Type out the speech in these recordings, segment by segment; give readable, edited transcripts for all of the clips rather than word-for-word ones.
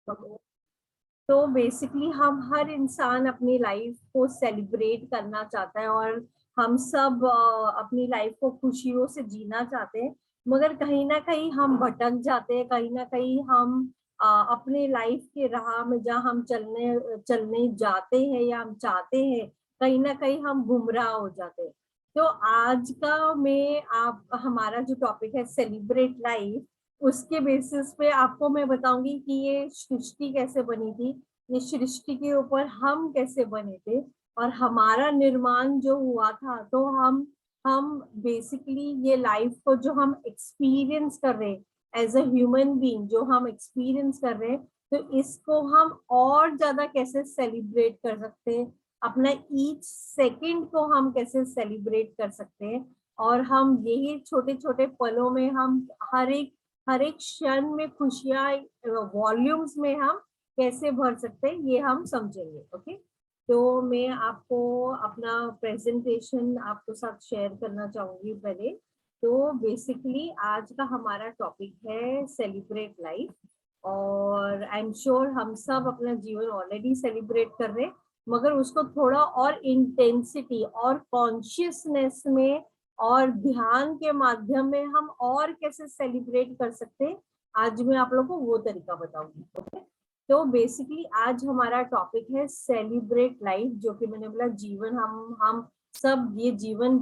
तो बेसिकली हम हर इंसान अपनी लाइफ को सेलिब्रेट करना चाहता है और हम सब अपनी लाइफ को खुशियों से जीना चाहते हैं, मगर कहीं ना कहीं हम भटक जाते हैं, कहीं ना कहीं हम अपने लाइफ के राह में जहाँ हम चलने चलने जाते हैं या हम चाहते हैं, कहीं ना कहीं हम गुमराह हो जाते हैं। तो आज का में आप हमारा जो टॉपिक है सेलिब्रेट लाइफ, उसके बेसिस पे आपको मैं बताऊंगी कि ये सृष्टि कैसे बनी थी, ये सृष्टि के ऊपर हम कैसे बने थे और हमारा निर्माण जो हुआ था। तो हम बेसिकली ये लाइफ को जो हम एक्सपीरियंस कर रहे हैं एज अ ह्यूमन बीइंग, जो हम एक्सपीरियंस कर रहे हैं, तो इसको हम और ज्यादा कैसे सेलिब्रेट कर सकते हैं, अपना ईच सेकंड को हम कैसे सेलिब्रेट कर सकते हैं, और हम यही छोटे छोटे पलों में हम हर एक क्षण में खुशियां वॉल्यूम्स में हम कैसे भर सकते हैं, ये हम समझेंगे। ओके, तो मैं आपको अपना प्रेजेंटेशन आपके साथ शेयर करना चाहूंगी पहले। तो बेसिकली आज का हमारा टॉपिक है सेलिब्रेट लाइफ, और आई एम श्योर हम सब अपना जीवन ऑलरेडी सेलिब्रेट कर रहे हैं, मगर उसको थोड़ा और इंटेंसिटी और कॉन्शियसनेस में और ध्यान के माध्यम में हम और कैसे सेलिब्रेट कर सकते हैं, आज मैं आप लोगों को वो तरीका बताऊंगी। ओके, तो बेसिकली आज हमारा टॉपिक है सेलिब्रेट लाइफ, जो कि मैंने बोला जीवन हम सब ये जीवन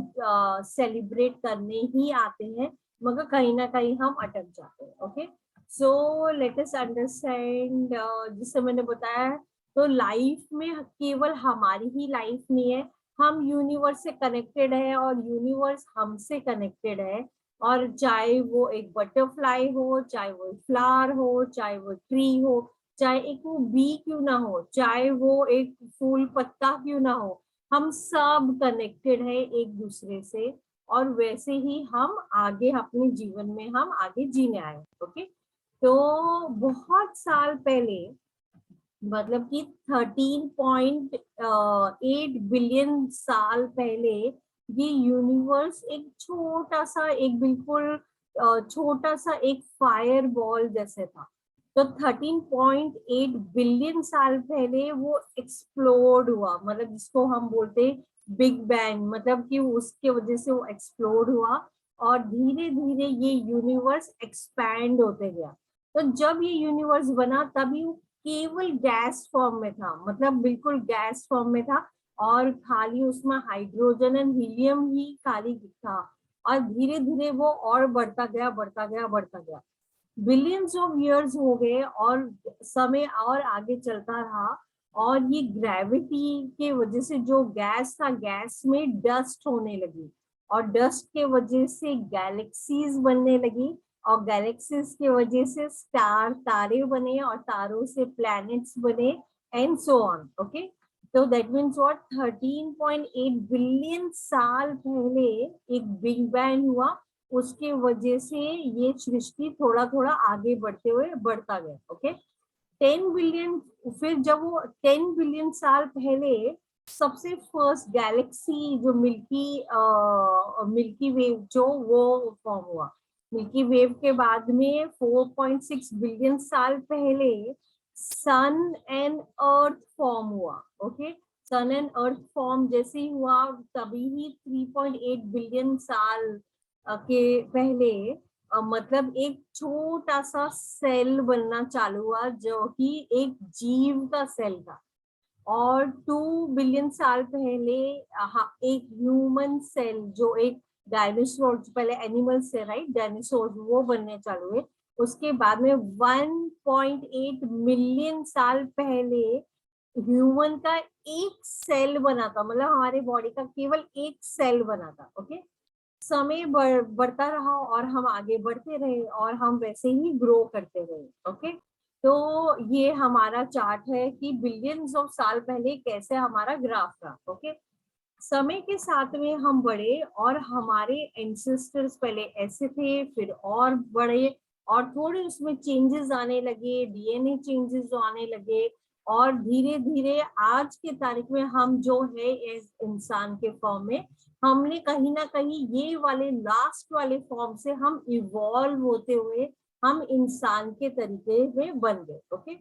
सेलिब्रेट करने ही आते हैं, मगर कहीं ना कहीं हम अटक जाते हैं। Okay, so let us understand, जिससे मैंने बताया, तो लाइफ में केवल हमारी ही लाइफ नहीं है, हम यूनिवर्स से कनेक्टेड है और यूनिवर्स हमसे कनेक्टेड है। और चाहे वो एक बटरफ्लाई हो, चाहे वो फ्लावर हो, चाहे वो ट्री हो, चाहे एक वो बी क्यों ना हो, चाहे वो एक फूल पत्ता क्यों ना हो, हम सब कनेक्टेड है एक दूसरे से। और वैसे ही हम आगे अपने जीवन में हम आगे जीने आए। ओके, तो बहुत साल पहले, मतलब कि 13.8 बिलियन साल पहले, ये यूनिवर्स एक छोटा सा, एक बिल्कुल छोटा सा एक फायर बॉल जैसे था। तो 13.8 बिलियन साल पहले वो एक्सप्लोड हुआ, मतलब जिसको हम बोलते हैं बिग बैंग, मतलब कि उसके वजह से वो एक्सप्लोड हुआ और धीरे धीरे ये यूनिवर्स एक्सपैंड होते गया। तो जब ये यूनिवर्स बना तभी केवल गैस फॉर्म में था, मतलब बिल्कुल गैस फॉर्म में था, और खाली उसमें हाइड्रोजन एंड हीलियम ही खाली था। और धीरे धीरे वो और बढ़ता गया, बढ़ता गया, बढ़ता गया। बिलियंस ऑफ इयर्स हो गए और समय और आगे चलता रहा, और ये ग्रेविटी के वजह से जो गैस था, गैस में डस्ट होने लगी, और डस्ट के वजह से गैलेक्सीज बनने लगी, और गैलेक्सीज की वजह से स्टार, तारे बने, और तारों से प्लैनेट्स बने, एंड सो ऑन। ओके, तो दैट मीन्स व्हाट, 13.8 बिलियन साल पहले एक बिग बैंग हुआ, उसके वजह से ये सृष्टि थोड़ा थोड़ा आगे बढ़ते हुए बढ़ता गया। ओके, 10 बिलियन, फिर जब वो 10 बिलियन साल पहले सबसे फर्स्ट गैलेक्सी जो मिल्की वेव जो वो फॉर्म हुआ, मिल्की वेव के बाद में 4.6 बिलियन साल पहले सन एंड अर्थ फॉर्म हुआ। Okay, sun and earth form जैसे ही हुआ, तभी ही 3.8 बिलियन साल के पहले मतलब एक छोटा सा सेल बनना चालू हुआ, जो कि एक जीव का सेल था। और 2 बिलियन साल पहले एक ह्यूमन सेल, जो एक डायनासोर, पहले एनिमल से, राइट, डायनासोर, वो बनने चालू हुए। उसके बाद में 1.8 मिलियन साल पहले ह्यूमन का एक सेल बना था, मतलब हमारे बॉडी का केवल एक सेल बना था। ओके, समय बढ़ता रहा और हम आगे बढ़ते रहे और हम वैसे ही ग्रो करते रहे। ओके, तो ये हमारा चार्ट है कि बिलियंस ऑफ साल पहले कैसे हमारा ग्राफ था। ओके, समय के साथ में हम बढ़े और हमारे एंसेस्टर्स पहले ऐसे थे, फिर और बढ़े, और थोड़े उसमें चेंजेस आने लगे, डीएनए चेंजेस आने लगे, और धीरे धीरे आज के तारीख में हम जो है इस इंसान के फॉर्म में, हमने कहीं ना कहीं ये वाले लास्ट वाले फॉर्म से हम इवॉल्व होते हुए हम इंसान के तरीके में बन गए। ओके,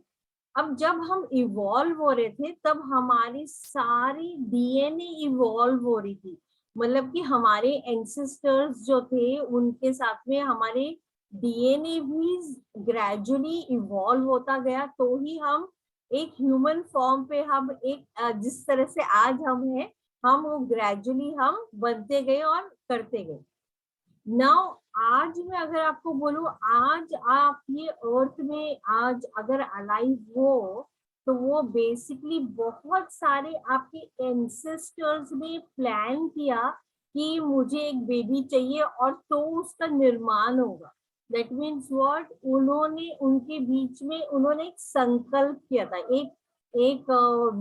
अब जब हम इवॉल्व हो रहे थे तब हमारी सारी डीएनए इवॉल्व हो रही थी, मतलब कि हमारे एंसेस्टर्स जो थे उनके साथ में हमारे डीएनए भी ग्रेजुअली इवॉल्व होता गया, तो ही हम एक ह्यूमन फॉर्म पे हम एक जिस तरह से आज हम हैं, हम वो ग्रेजुअली हम बनते गए और करते गए। नाउ आज मैं अगर आपको बोलूं, आज आप ये अर्थ में आज अगर अलाइव हो, तो वो बेसिकली बहुत सारे आपके एंसेस्टर्स ने प्लान किया कि मुझे एक बेबी चाहिए और तो उसका निर्माण होगा। दैट मीन्स व्हाट, उन्होंने उनके बीच में उन्होंने एक संकल्प किया था, एक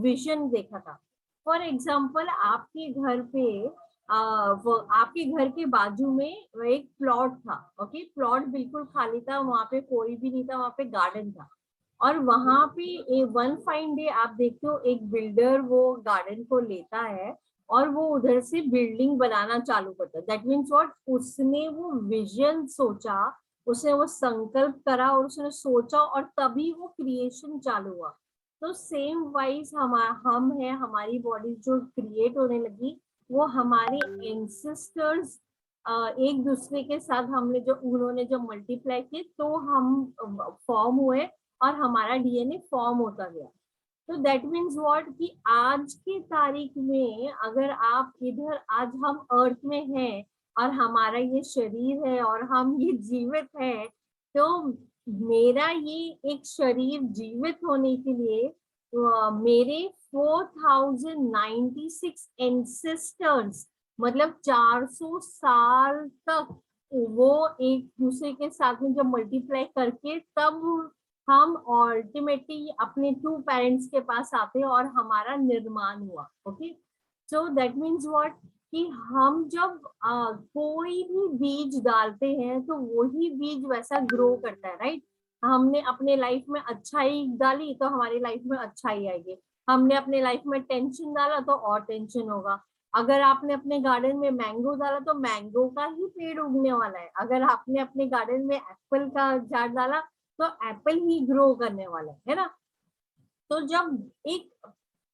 विजन देखा था। फॉर एग्जाम्पल आपके घर पे वो आपके घर के बाजू में एक प्लॉट था, ओके, प्लॉट बिल्कुल खाली था, वहां पे कोई भी नहीं था, वहां पे गार्डन था। और वहां पे वन फाइन डे आप देखते हो एक बिल्डर वो गार्डन को लेता है और वो उधर से बिल्डिंग बनाना चालू करता है। दैट मीन्स व्हाट, उसने वो विजन सोचा, उसने वो संकल्प करा और उसने सोचा और तभी वो क्रिएशन चालू हुआ। तो सेम वाइज हम है, हमारी बॉडी जो क्रिएट होने लगी वो हमारे एंसेस्टर्स एक दूसरे के साथ हमने जो उन्होंने जो मल्टीप्लाई किए तो हम फॉर्म हुए और हमारा डीएनए फॉर्म होता गया। तो दैट मीन्स व्हाट कि आज की तारीख में अगर आप इधर आज हम अर्थ में हैं और हमारा ये शरीर है और हम ये जीवित है, तो मेरा ये एक शरीर जीवित होने के लिए मेरे 4096 एंसेस्टर्स, मतलब 400 साल तक वो एक दूसरे के साथ में जब मल्टीप्लाई करके तब हम अल्टीमेटली अपने टू पेरेंट्स के पास आते हैं और हमारा निर्माण हुआ। Okay, so that means what कि हम जब कोई भी बीज डालते हैं तो वही बीज वैसा ग्रो करता है, राइट। हमने अपने लाइफ में अच्छाई डाली तो हमारी लाइफ में अच्छाई आएगी, हमने अपने लाइफ में टेंशन डाला तो और टेंशन होगा। अगर आपने अपने गार्डन में मैंगो डाला तो मैंगो का ही पेड़ उगने वाला है, अगर आपने अपने गार्डन में एप्पल का झाड़ डाला तो एप्पल ही ग्रो करने वाला है ना। तो जब एक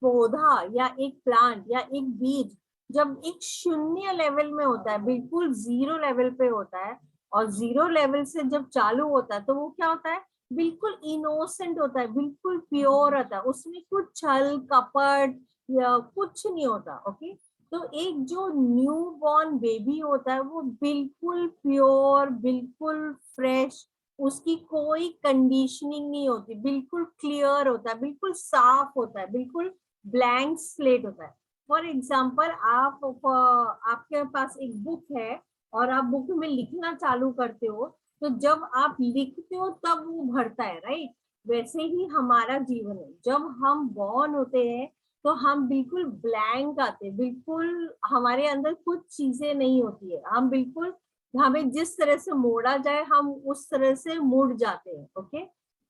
पौधा या एक प्लांट या एक बीज जब एक शून्य लेवल में होता है, बिल्कुल जीरो लेवल पे होता है, और जीरो लेवल से जब चालू होता है तो वो क्या होता है, बिल्कुल इनोसेंट होता है, बिल्कुल प्योर होता है, उसमें कुछ छल कपट या कुछ नहीं होता। ओके, तो एक जो न्यू बॉर्न बेबी होता है वो बिल्कुल प्योर, बिल्कुल फ्रेश, उसकी कोई कंडीशनिंग नहीं होती, बिल्कुल क्लियर होता है, बिल्कुल साफ होता है, बिल्कुल ब्लैंक स्लेट होता है। फॉर एग्जाम्पल आपके पास एक बुक है और आप बुक में लिखना चालू करते हो, तो जब आप लिखते हो तब वो भरता है, राइट। वैसे ही हमारा जीवन है, जब हम बॉर्न होते हैं तो हम बिल्कुल ब्लैंक आते हैं, बिल्कुल हमारे अंदर कुछ चीजें नहीं होती है, हम बिल्कुल हमें जिस तरह से मोड़ा जाए हम उस तरह से मुड़ जाते हैं। ओके,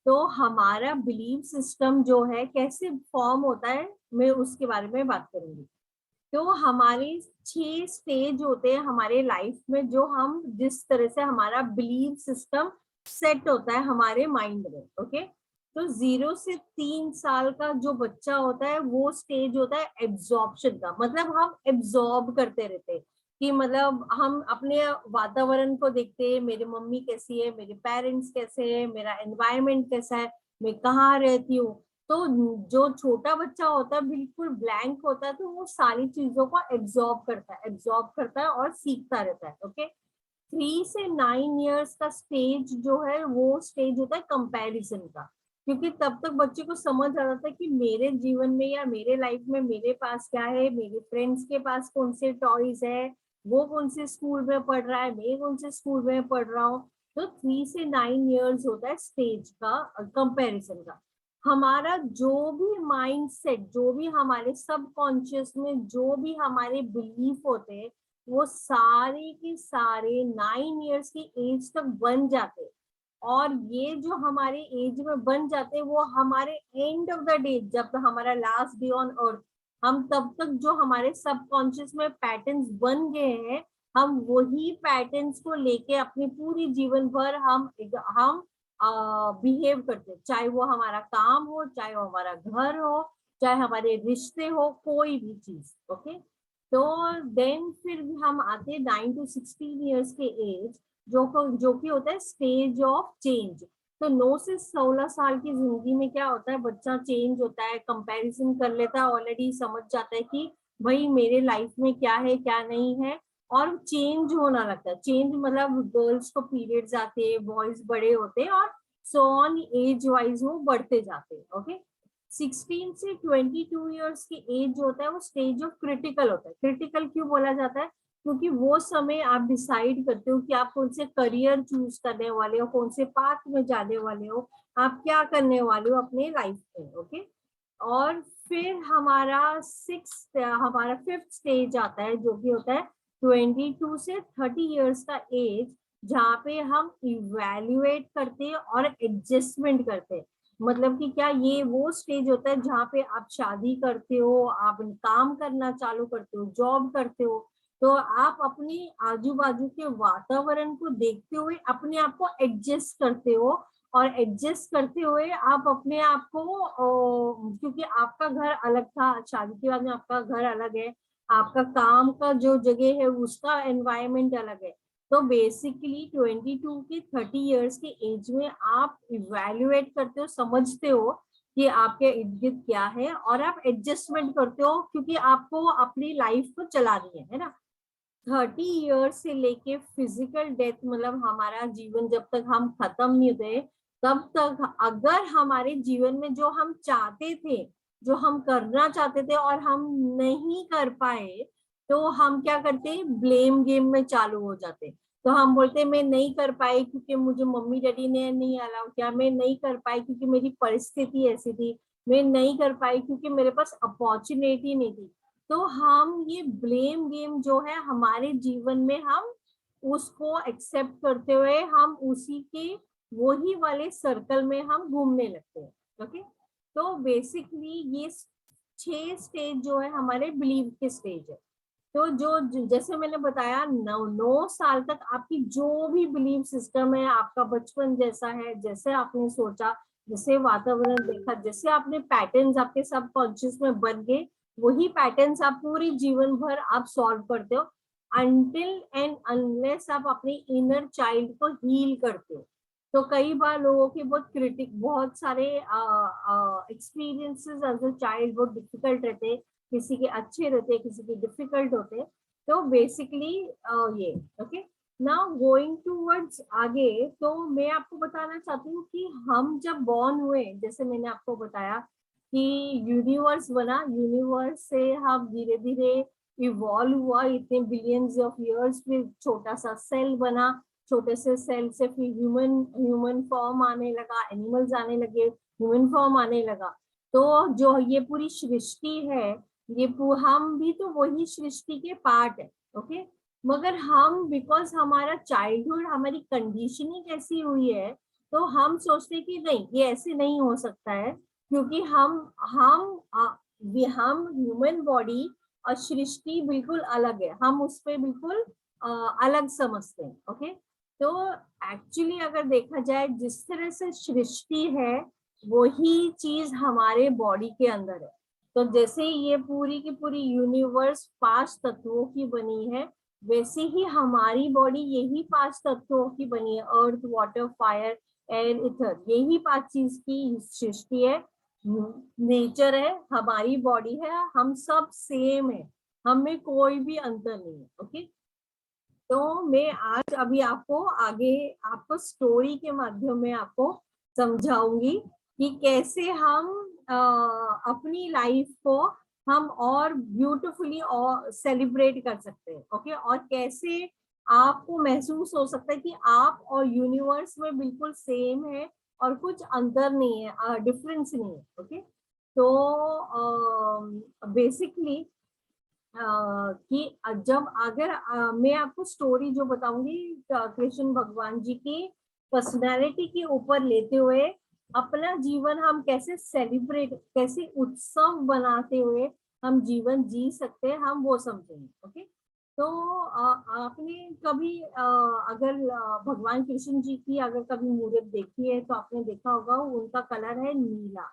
तो हमारा बिलीफ सिस्टम जो है कैसे फॉर्म होता है, मैं उसके बारे में बात करूंगी। तो हमारे 6 स्टेज होते हैं हमारे लाइफ में, जो हम जिस तरह से हमारा बिलीफ सिस्टम सेट होता है हमारे माइंड में। ओके, तो 0 से 3 साल का जो बच्चा होता है वो स्टेज होता है एब्जॉर्प्शन का, मतलब हम एब्जॉर्ब करते रहते हैं कि मतलब हम अपने वातावरण को देखते हैं, मेरी मम्मी कैसी है, मेरे पेरेंट्स कैसे हैं, मेरा एनवायरनमेंट कैसा है, मैं कहाँ रहती हूँ। तो जो छोटा बच्चा होता है बिल्कुल ब्लैंक होता है, तो वो सारी चीजों को एब्जॉर्ब करता है और सीखता रहता है। ओके, 3 से 9 इयर्स का स्टेज जो है वो स्टेज होता है कंपैरिजन का, क्योंकि तब तक बच्चे को समझ आ जाता है कि मेरे जीवन में या मेरे लाइफ में मेरे पास क्या है, मेरे फ्रेंड्स के पास कौन से टॉयज है, वो कौन से स्कूल में पढ़ रहा है, मैं कौन से स्कूल में पढ़ रहा हूँ। तो 3 से 9 इयर्स होता है स्टेज का कंपैरिजन का। हमारा जो भी माइंड सेट, जो भी हमारे सबकॉन्शियस में जो भी हमारे बिलीफ होते हैं, वो सारे के सारे 9 इयर्स की एज तक बन जाते हैं। और ये जो हमारे एज में बन जाते हैं वो हमारे एंड ऑफ द डे, जब तक हमारा लास्ट डे ऑन अर्थ, हम तब तक जो हमारे सबकॉन्शियस में पैटर्न्स बन गए हैं, हम वही पैटर्न्स को लेके अपनी पूरी जीवन भर हम बिहेव करते हैं, चाहे वो हमारा काम हो, चाहे वो हमारा घर हो, चाहे हमारे रिश्ते हो, कोई भी चीज। ओके, तो देन फिर हम आते हैं 9 to 16 ईयर्स के एज, जो कि होता है स्टेज ऑफ चेंज। तो 9 से 16 साल की जिंदगी में क्या होता है, बच्चा चेंज होता है, कंपैरिजन कर लेता है, ऑलरेडी समझ जाता है कि भाई मेरे लाइफ में क्या है क्या नहीं है, और चेंज होना लगता है। चेंज मतलब गर्ल्स को पीरियड्स आते हैं, बॉयज बड़े होते हैं, और सो ऑन एज वाइज वो बढ़ते जाते हैं। ओके, 16 से 22 ईयर्स की एज जो होता है वो स्टेज ऑफ क्रिटिकल होता है। क्रिटिकल क्यों बोला जाता है, क्योंकि वो समय आप डिसाइड करते हो कि आप कौन से करियर चूज करने वाले हो, कौन से पाथ में जाने वाले हो, आप क्या करने वाले हो अपने लाइफ में। ओके, और फिर हमारा फिफ्थ स्टेज आता है, जो कि होता है 22 से 30 ईयर्स का एज, जहाँ पे हम इवेल्युएट करते हैं और एडजस्टमेंट करते हैं। मतलब कि क्या, ये वो स्टेज होता है जहाँ पे आप शादी करते हो, आप काम करना चालू करते हो, जॉब करते हो, तो आप अपने आजू बाजू के वातावरण को देखते हुए अपने आप को एडजस्ट करते हो, और एडजस्ट करते हुए आप अपने आप को क्योंकि आपका घर अलग था, शादी के बाद में आपका घर अलग है, आपका काम का जो जगह है उसका एनवायरनमेंट अलग है। तो बेसिकली 22 के 30 ईयर्स के एज में आप इवेल्युएट करते हो, समझते हो कि आपके इर्द गिर्द क्या है, और आप एडजस्टमेंट करते हो क्योंकि आपको अपनी लाइफ को चलानी है ना। 30 ईयर्स से लेके फिजिकल डेथ, मतलब हमारा जीवन जब तक हम खत्म नहीं होते तब तक, अगर हमारे जीवन में जो हम चाहते थे, जो हम करना चाहते थे और हम नहीं कर पाए, तो हम क्या करते हैं, ब्लेम गेम में चालू हो जाते। तो हम बोलते मैं नहीं कर पाई क्योंकि मुझे मम्मी डैडी ने नहीं अलाउ किया, मैं नहीं कर पाई क्योंकि मेरी परिस्थिति ऐसी थी, मैं नहीं कर पाई क्योंकि मेरे पास अपॉर्चुनिटी नहीं थी। तो हम ये ब्लेम गेम जो है हमारे जीवन में, हम उसको एक्सेप्ट करते हुए हम उसी के वही वाले सर्कल में हम घूमने लगते हैं। ओके, तो बेसिकली ये 6 स्टेज जो है हमारे बिलीव के स्टेज है। तो जैसे मैंने बताया, 9 साल तक आपकी जो भी बिलीव सिस्टम है, आपका बचपन जैसा है, जैसे आपने सोचा, जैसे वातावरण देखा, जैसे आपने पैटर्न्स आपके सब कॉन्शियस में बन गए, वही पैटर्न्स आप पूरी जीवन भर आप सॉल्व करते हो, अनटिल एंड अनलेस आप अपने इनर चाइल्ड को हील करते हो। तो कई बार लोगों के बहुत सारे एक्सपीरियंसेस एज अ चाइल्ड बहुत डिफिकल्ट रहते, किसी के अच्छे रहते, किसी के डिफिकल्ट होते। तो बेसिकली ये। ओके, नाउ गोइंग टूवर्ड्स आगे, तो मैं आपको बताना चाहती हूँ कि हम जब बॉर्न हुए, जैसे मैंने आपको बताया कि यूनिवर्स बना, यूनिवर्स से हम धीरे धीरे इवॉल्व हुआ, इतने बिलियंस ऑफ इयर्स, फिर छोटा सा सेल बना, छोटे से सेल से फिर ह्यूमन ह्यूमन फॉर्म आने लगा, एनिमल्स आने लगे, ह्यूमन फॉर्म आने लगा। तो जो ये पूरी सृष्टि है, हम भी तो वही सृष्टि के पार्ट है। ओके, मगर हम, बिकॉज हमारा चाइल्डहुड, हमारी कंडीशनिंग ऐसी हुई है, तो हम सोचते कि नहीं, ये ऐसे नहीं हो सकता है, क्योंकि हम ह्यूमन बॉडी और सृष्टि बिल्कुल अलग है, हम उस पर बिल्कुल अलग समझते हैं। ओके, तो एक्चुअली अगर देखा जाए, जिस तरह से सृष्टि है वही चीज हमारे बॉडी के अंदर है। तो जैसे ये पूरी की पूरी यूनिवर्स 5 तत्वों की बनी है, वैसे ही हमारी बॉडी यही 5 तत्वों की बनी है, अर्थ, वाटर, फायर, एयर, इथर, यही 5 चीज की सृष्टि है, नेचर है, हमारी बॉडी है, हम सब सेम है, हम में कोई भी अंतर नहीं है। ओके, तो मैं आज अभी आपको आगे, आपको स्टोरी के माध्यम में आपको समझाऊंगी कि कैसे हम अपनी लाइफ को हम और ब्यूटीफुली और सेलिब्रेट कर सकते हैं। ओके, और कैसे आपको महसूस हो सकता है कि आप और यूनिवर्स में बिल्कुल सेम है और कुछ अंतर नहीं है, डिफरेंस नहीं है। ओके, तो बेसिकली कि जब अगर मैं आपको स्टोरी जो बताऊंगी कृष्ण भगवान जी की पर्सनालिटी के ऊपर लेते हुए, अपना जीवन हम कैसे सेलिब्रेट, कैसे उत्सव बनाते हुए हम जीवन जी सकते हैं, हम वो समझेंगे। ओके, तो आपने कभी अगर भगवान कृष्ण जी की अगर कभी मूर्त देखी है तो आपने देखा होगा उनका कलर है नीला।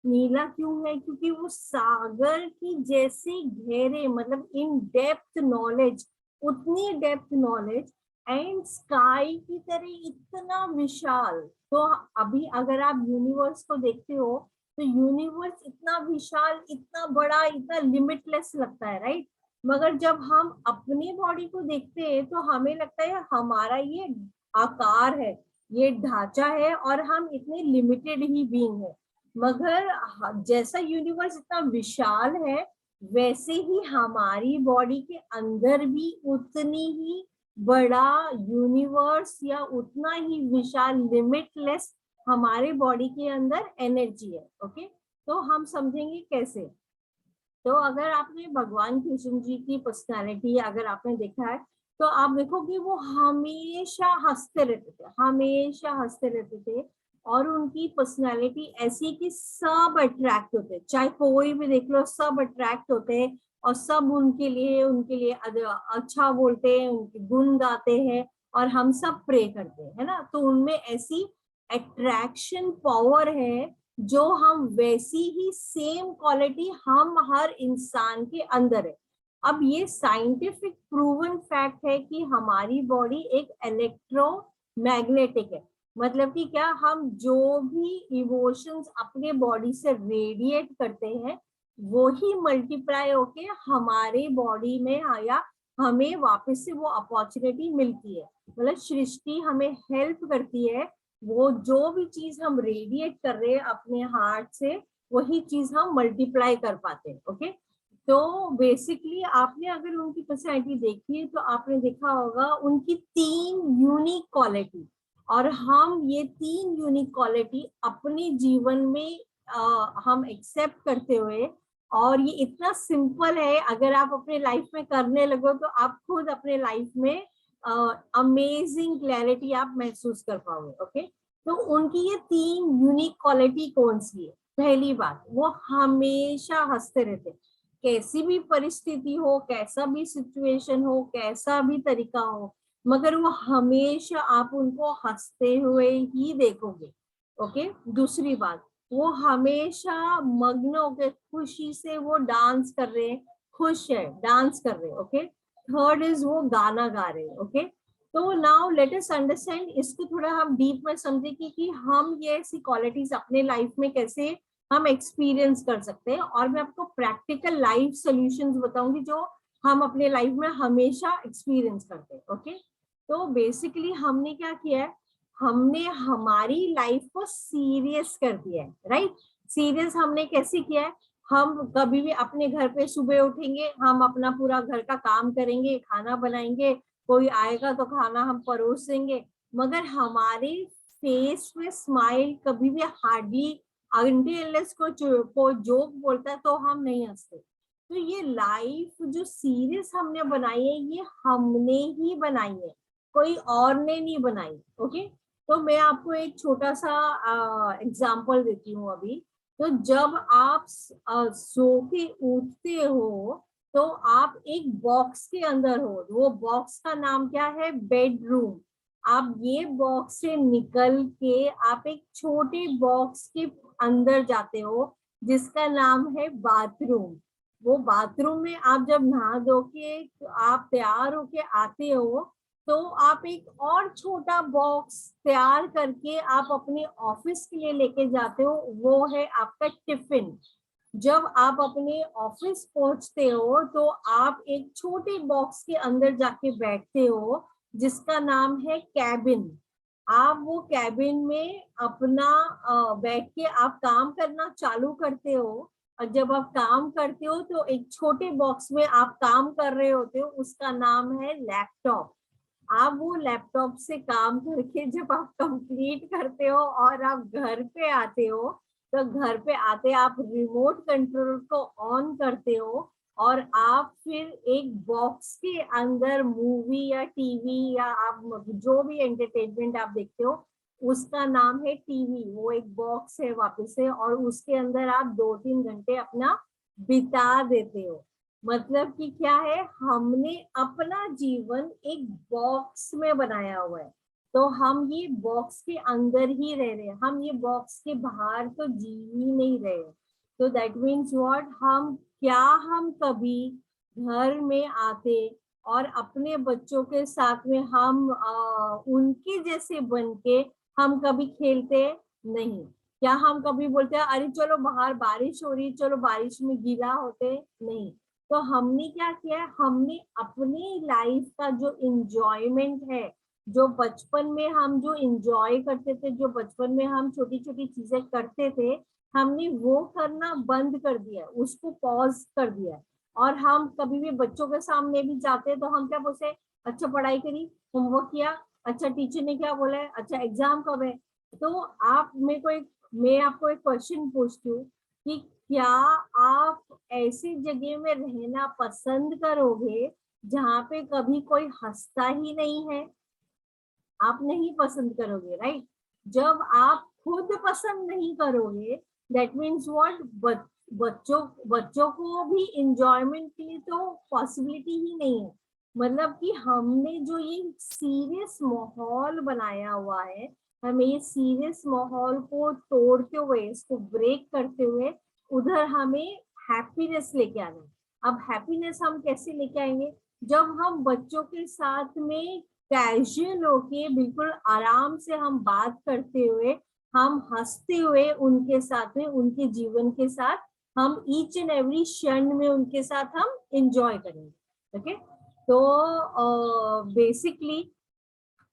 नीला क्यों है? क्योंकि वो सागर की जैसे गहरे, मतलब इन डेप्थ नॉलेज, उतनी डेप्थ नॉलेज एंड स्काई की तरह इतना विशाल। तो अभी अगर आप यूनिवर्स को देखते हो तो यूनिवर्स इतना विशाल, इतना बड़ा, इतना लिमिटलेस लगता है, राइट? मगर जब हम अपनी बॉडी को देखते हैं तो हमें लगता है हमारा ये आकार है, ये ढांचा है और हम इतने लिमिटेड ही बीइंग है। मगर जैसा यूनिवर्स इतना विशाल है वैसे ही हमारी बॉडी के अंदर भी उतनी ही बड़ा यूनिवर्स या उतना ही विशाल लिमिटलेस हमारे बॉडी के अंदर एनर्जी है। ओके, तो हम समझेंगे कैसे। तो अगर आपने भगवान कृष्ण जी की पर्सनालिटी अगर आपने देखा है तो आप देखोगे वो हमेशा हंसते रहते थे, हमेशा हंसते रहते थे। और उनकी पर्सनालिटी ऐसी है कि सब अट्रैक्ट होते, चाहे कोई भी देख लो सब अट्रैक्ट होते हैं और सब उनके लिए अच्छा बोलते हैं, उनके गुण गाते हैं और हम सब प्रे करते हैं, है ना। तो उनमें ऐसी अट्रैक्शन पावर है जो हम वैसी ही सेम क्वालिटी हम हर इंसान के अंदर है। अब ये साइंटिफिक प्रूवन फैक्ट है कि हमारी बॉडी एक इलेक्ट्रोमैग्नेटिक है। मतलब कि क्या, हम जो भी इमोशंस अपने बॉडी से रेडिएट करते हैं वो ही मल्टीप्लाई होके हमारे बॉडी में आया, हमें वापस से वो अपॉर्चुनिटी मिलती है। मतलब सृष्टि हमें हेल्प करती है, वो जो भी चीज हम रेडिएट कर रहे हैं अपने हार्ट से वही चीज हम मल्टीप्लाई कर पाते हैं। ओके, तो बेसिकली आपने अगर उनकी पर्सनैलिटी देखी है तो आपने देखा होगा उनकी 3 यूनिक क्वालिटी, और हम ये 3 यूनिक क्वालिटी अपने जीवन में हम एक्सेप्ट करते हुए, और ये इतना सिंपल है, अगर आप अपने लाइफ में करने लगो तो आप खुद अपने लाइफ में अमेजिंग क्लैरिटी आप महसूस कर पाओगे। ओके, तो उनकी ये 3 यूनिक क्वालिटी कौन सी है? पहली बात, वो हमेशा हंसते रहते, कैसी भी परिस्थिति हो, कैसा भी सिचुएशन हो, कैसा भी तरीका हो, मगर वो हमेशा आप उनको हंसते हुए ही देखोगे। ओके, दूसरी बात, वो हमेशा मग्न होकर खुशी से वो डांस कर रहे हैं, खुश है, डांस कर रहे हैं। ओके, थर्ड इज वो गाना गा रहे हैं। ओके, तो नाउ लेट अस अंडरस्टैंड, इसको थोड़ा हम डीप में समझे कि हम ये ऐसी क्वालिटीज अपने लाइफ में कैसे हम एक्सपीरियंस कर सकते हैं, और मैं आपको प्रैक्टिकल लाइफ सॉल्यूशंस बताऊंगी जो हम अपने लाइफ में हमेशा एक्सपीरियंस करते हैं। ओके, तो बेसिकली हमने क्या किया है, हमने हमारी लाइफ को सीरियस कर दिया है, राइट। सीरियस हमने कैसे किया है, हम कभी भी अपने घर पे सुबह उठेंगे, हम अपना पूरा घर का काम करेंगे, खाना बनाएंगे, कोई आएगा तो खाना हम परोसेंगे, मगर हमारे फेस में स्माइल कभी भी हार्डली, अनटिल को जोक बोलता है तो हम नहीं हंसते। तो ये लाइफ जो सीरियस हमने बनाई है ये हमने ही बनाई है, कोई और ने नहीं बनाई। ओके, तो मैं आपको एक छोटा सा एग्जांपल देती हूँ अभी। तो जब आप सो के उठते हो तो आप एक बॉक्स के अंदर हो, वो बॉक्स का नाम क्या है? बेडरूम। आप ये बॉक्स से निकल के आप एक छोटे बॉक्स के अंदर जाते हो जिसका नाम है बाथरूम। वो बाथरूम में आप जब नहा धो के आप तैयार होके आते हो तो आप एक और छोटा बॉक्स तैयार करके आप अपने ऑफिस के लिए लेके जाते हो, वो है आपका टिफिन। जब आप अपने ऑफिस पहुंचते हो तो आप एक छोटे बॉक्स के अंदर जाके बैठते हो जिसका नाम है कैबिन। आप वो कैबिन में अपना बैठ के आप काम करना चालू करते हो, और जब आप काम करते हो तो एक छोटे बॉक्स में आप काम कर रहे होते हो, उसका नाम है लैपटॉप। आप वो लैपटॉप से काम करके जब आप कंप्लीट करते हो और आप घर पे आते हो तो घर पे आते आप रिमोट कंट्रोल को ऑन करते हो और आप फिर एक बॉक्स के अंदर मूवी या टीवी या आप जो भी एंटरटेनमेंट आप देखते हो उसका नाम है टीवी, वो एक बॉक्स है वापस से, और उसके अंदर आप 2-3 घंटे अपना बिता देते हो। मतलब कि क्या है, हमने अपना जीवन एक बॉक्स में बनाया हुआ है, तो हम ये बॉक्स के अंदर ही रह रहे हैं, हम ये बॉक्स के बाहर तो जी ही नहीं रहे। तो दैट मीन्स व्हाट, हम कभी घर में आते और अपने बच्चों के साथ में हम उनके जैसे बन के हम कभी खेलते नहीं? क्या हम कभी बोलते हैं अरे चलो बाहर बारिश हो रही, चलो बारिश में गीला होते? नहीं। तो हमने क्या किया है, हमने अपनी लाइफ का जो इंजॉयमेंट है, जो बचपन में हम जो इंजॉय करते थे, जो बचपन में हम छोटी छोटी चीजें करते थे, हमने वो करना बंद कर दिया, उसको पॉज कर दिया। और हम कभी भी बच्चों के सामने भी जाते तो हम क्या बोलते हैं, अच्छा पढ़ाई करी, होमवर्क किया, अच्छा टीचर ने क्या बोला है, अच्छा एग्जाम कब है? तो मैं आपको एक क्वेश्चन पूछती हूँ कि क्या आप ऐसी जगह में रहना पसंद करोगे जहाँ पे कभी कोई हंसता ही नहीं है? आप नहीं पसंद करोगे, राइट? जब आप खुद पसंद नहीं करोगे, दैट मीन्स व्हाट, बच्चों बच्चों को भी इंजॉयमेंट के लिए तो पॉसिबिलिटी ही नहीं है। मतलब कि हमने जो ये सीरियस माहौल बनाया हुआ है, हमें ये सीरियस माहौल को तोड़ते हुए, इसको ब्रेक करते हुए उधर हमें हैप्पीनेस लेके आना है। अब हैप्पीनेस हम कैसे लेके आएंगे? जब हम बच्चों के साथ में कैजुअल होके बिल्कुल आराम से हम बात करते हुए, हम हंसते हुए उनके साथ में, उनके जीवन के साथ हम ईच एंड एवरी क्षण में उनके साथ हम एंजॉय करेंगे। ओके? तो बेसिकली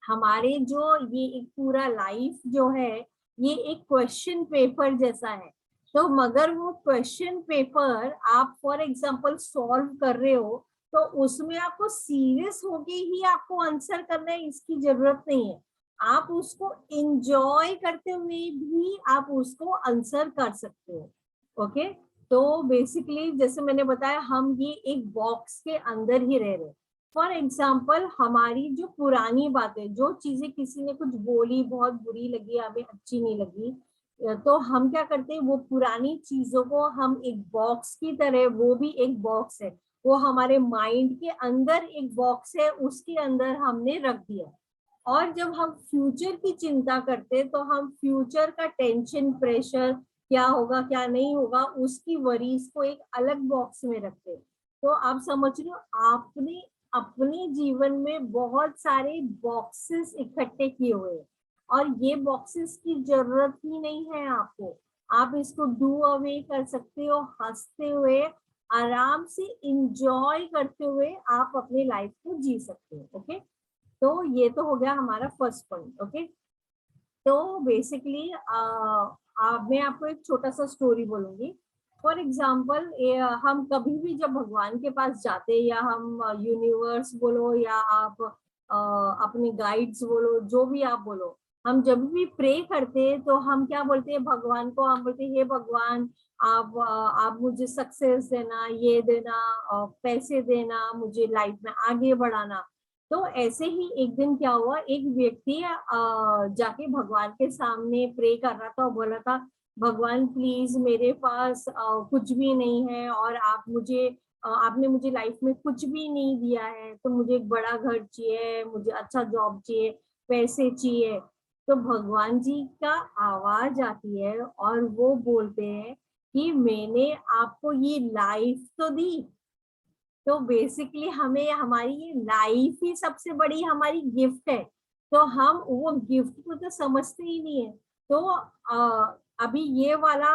हमारे जो ये एक पूरा लाइफ जो है, ये एक क्वेश्चन पेपर जैसा है। तो मगर वो क्वेश्चन पेपर आप फॉर एग्जांपल सॉल्व कर रहे हो, तो उसमें आपको सीरियस होके ही आपको आंसर करना है, इसकी जरूरत नहीं है। आप उसको एंजॉय करते हुए भी आप उसको आंसर कर सकते हो। ओके? तो बेसिकली जैसे मैंने बताया, हम ये एक बॉक्स के अंदर ही रह रहे। फॉर एग्जाम्पल, हमारी जो पुरानी बातें, जो चीजें किसी ने कुछ बोली, बहुत बुरी लगी, हमें अच्छी नहीं लगी, तो हम क्या करते हैं, वो पुरानी चीजों को हम एक बॉक्स की तरह, वो भी एक बॉक्स है, वो हमारे माइंड के अंदर एक बॉक्स है, उसके अंदर हमने रख दिया। और जब हम फ्यूचर की चिंता करते हैं, तो हम फ्यूचर का टेंशन, प्रेशर, क्या होगा क्या नहीं होगा, उसकी वरीज को एक अलग बॉक्स में रखते हैं। तो आप समझ रहे हो, आपने अपने जीवन में बहुत सारे बॉक्सेस इकट्ठे किए हुए हैं, और ये बॉक्सेस की जरूरत ही नहीं है आपको। आप इसको डू अवे कर सकते हो, हंसते हुए, आराम से इंजॉय करते हुए आप अपनी लाइफ को जी सकते हो। ओके? तो ये तो हो गया हमारा फर्स्ट पॉइंट। ओके? तो बेसिकली मैं आपको एक छोटा सा स्टोरी बोलूंगी। फॉर एग्जाम्पल, हम कभी भी जब भगवान के पास जाते हैं, या हम यूनिवर्स बोलो, या आप अपने गाइड्स बोलो, जो भी आप बोलो, हम जब भी प्रे करते हैं तो हम क्या बोलते हैं भगवान को? हम बोलते हैं हे भगवान, आप मुझे सक्सेस देना, ये देना, पैसे देना, मुझे लाइफ में आगे बढ़ाना। तो ऐसे ही एक दिन क्या हुआ, एक व्यक्ति जाके भगवान के सामने प्रे कर रहा था और बोला था, भगवान प्लीज, मेरे पास कुछ भी नहीं है, और आपने मुझे लाइफ में कुछ भी नहीं दिया है, तो मुझे एक बड़ा घर चाहिए, मुझे अच्छा जॉब चाहिए, पैसे चाहिए। तो भगवान जी का आवाज आती है और वो बोलते हैं कि मैंने आपको ये लाइफ तो दी। तो बेसिकली हमें हमारी ये लाइफ ही सबसे बड़ी हमारी गिफ्ट है, तो हम वो गिफ्ट को तो समझते ही नहीं है। तो अभी ये वाला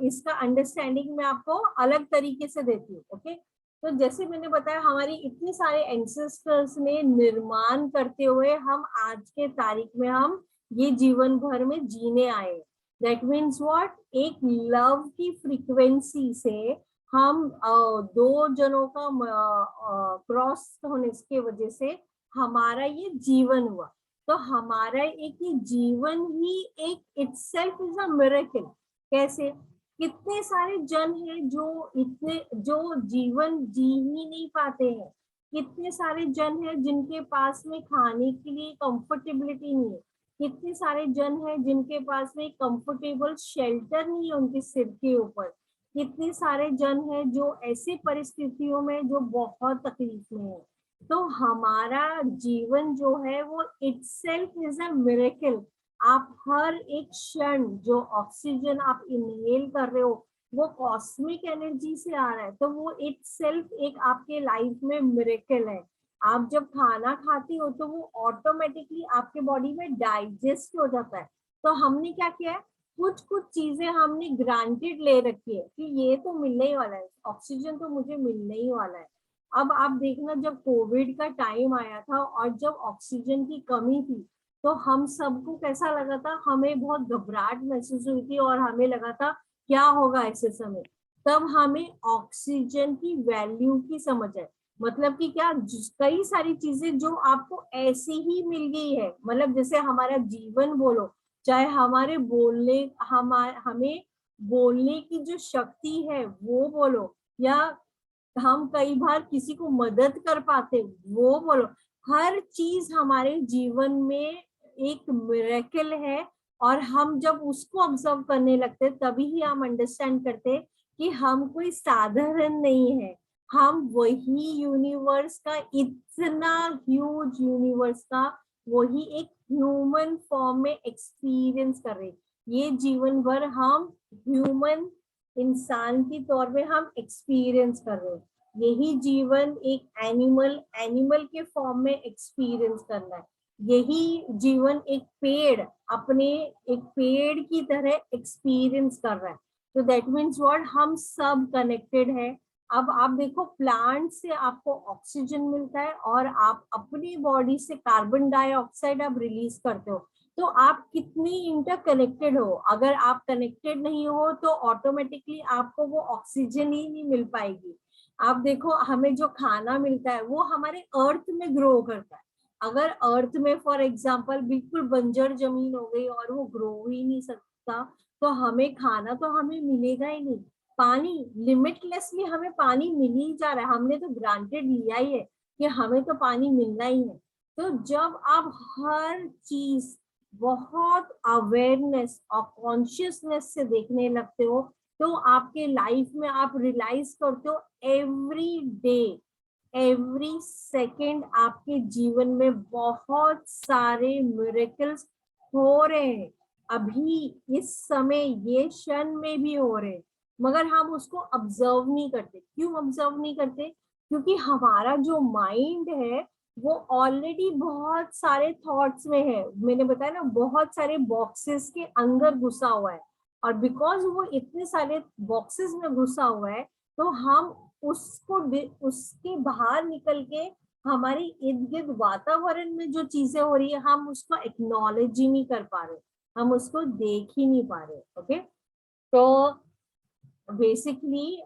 इसका अंडरस्टैंडिंग मैं आपको अलग तरीके से देती हूँ। ओके? तो जैसे मैंने बताया, हमारी इतने सारे एंसेस्टर्स ने निर्माण करते हुए हम आज के तारीख में हम ये जीवन भर में जीने आए। दैट मीन्स व्हाट, एक लव की फ्रीक्वेंसी से हम दो जनों का क्रॉस होने की वजह से हमारा ये जीवन हुआ। तो हमारा एक ही जीवन ही एक इटसेल्फ इज अ मिरेकल। कैसे? कितने सारे जन हैं जो जीवन जी ही नहीं पाते हैं। कितने सारे जन हैं जिनके पास में खाने के लिए कंफर्टेबिलिटी नहीं है। कितने सारे जन हैं जिनके पास में कंफर्टेबल शेल्टर नहीं है उनके सिर के ऊपर। कितने सारे जन हैं जो ऐसी परिस्थितियों में जो बहुत तकलीफ में है। तो हमारा जीवन जो है वो इटसेल्फ इज अ मिरेकल। आप हर एक क्षण जो ऑक्सीजन आप इनहेल कर रहे हो वो कॉस्मिक एनर्जी से आ रहा है, तो वो इटसेल्फ एक आपके लाइफ में मिरेकल है। आप जब खाना खाते हो तो वो ऑटोमेटिकली आपके बॉडी में डाइजेस्ट हो जाता है। तो हमने क्या किया है, कुछ कुछ चीजें हमने ग्रांटेड ले रखी है कि ये तो मिलने ही वाला है, ऑक्सीजन तो मुझे मिलने ही वाला है। अब आप देखना, जब कोविड का टाइम आया था और जब ऑक्सीजन की कमी थी तो हम सबको कैसा लगा था, हमें बहुत घबराहट महसूस हुई थी और हमें लगा था क्या होगा ऐसे समय। तब हमें ऑक्सीजन की वैल्यू की समझ है, मतलब कि क्या, कई सारी चीजें जो आपको ऐसे ही मिल गई है, मतलब जैसे हमारा जीवन बोलो, चाहे हमारे बोलने हमें बोलने की जो शक्ति है वो बोलो, या हम कई बार किसी को मदद कर पाते वो बोलो, हर चीज हमारे जीवन में एक मिरेकल है। और हम जब उसको ऑब्जर्व करने लगते तभी ही हम अंडरस्टैंड करते कि हम कोई साधारण नहीं है, हम वही यूनिवर्स का, इतना ह्यूज यूनिवर्स का वही एक ह्यूमन फॉर्म में एक्सपीरियंस कर रहे। ये जीवन भर हम ह्यूमन इंसान की तौर पे हम एक्सपीरियंस कर रहे हैं। यही जीवन एक एनिमल के फॉर्म में एक्सपीरियंस करना है। यही जीवन एक पेड़ अपने एक पेड़ की तरह एक्सपीरियंस कर रहा है। तो दैट मीन्स व्हाट, हम सब कनेक्टेड है। अब आप देखो, प्लांट से आपको ऑक्सीजन मिलता है और आप अपनी बॉडी से कार्बन डाइऑक्साइड आप रिलीज करते हो। तो आप कितनी इंटरकनेक्टेड हो। अगर आप कनेक्टेड नहीं हो तो ऑटोमेटिकली आपको वो ऑक्सीजन ही नहीं मिल पाएगी। आप देखो, हमें जो खाना मिलता है वो हमारे अर्थ में ग्रो करता है। अगर अर्थ में फॉर एग्जांपल बिल्कुल बंजर जमीन हो गई और वो ग्रो ही नहीं सकता, तो हमें खाना तो हमें मिलेगा ही नहीं। पानी लिमिटलेसली हमें पानी मिल ही जा रहा है, हमने तो ग्रांटेड लिया ही है कि हमें तो पानी मिलना ही है। तो जब आप हर चीज बहुत अवेयरनेस और कॉन्शियसनेस से देखने लगते हो तो आपके लाइफ में आप रियलाइज करते हो एवरी डे, एवरी सेकेंड आपके जीवन में बहुत सारे मिरेकल्स हो रहे हैं। अभी इस समय ये क्षण में भी हो रहे हैं, मगर हम उसको ऑब्जर्व नहीं करते। क्यों ऑब्जर्व नहीं करते? क्योंकि हमारा जो माइंड है वो ऑलरेडी बहुत सारे थॉट्स में है। मैंने बताया ना, बहुत सारे बॉक्सेस के अंदर घुसा हुआ है, और बिकॉज वो इतने सारे बॉक्सेस में घुसा हुआ है तो हम उसको उसके बाहर निकल के हमारे इर्द गिर्द वातावरण में जो चीजें हो रही है हम उसको एक्नॉलेज ही नहीं कर पा रहे, हम उसको देख ही नहीं पा रहे। ओके, तो बेसिकली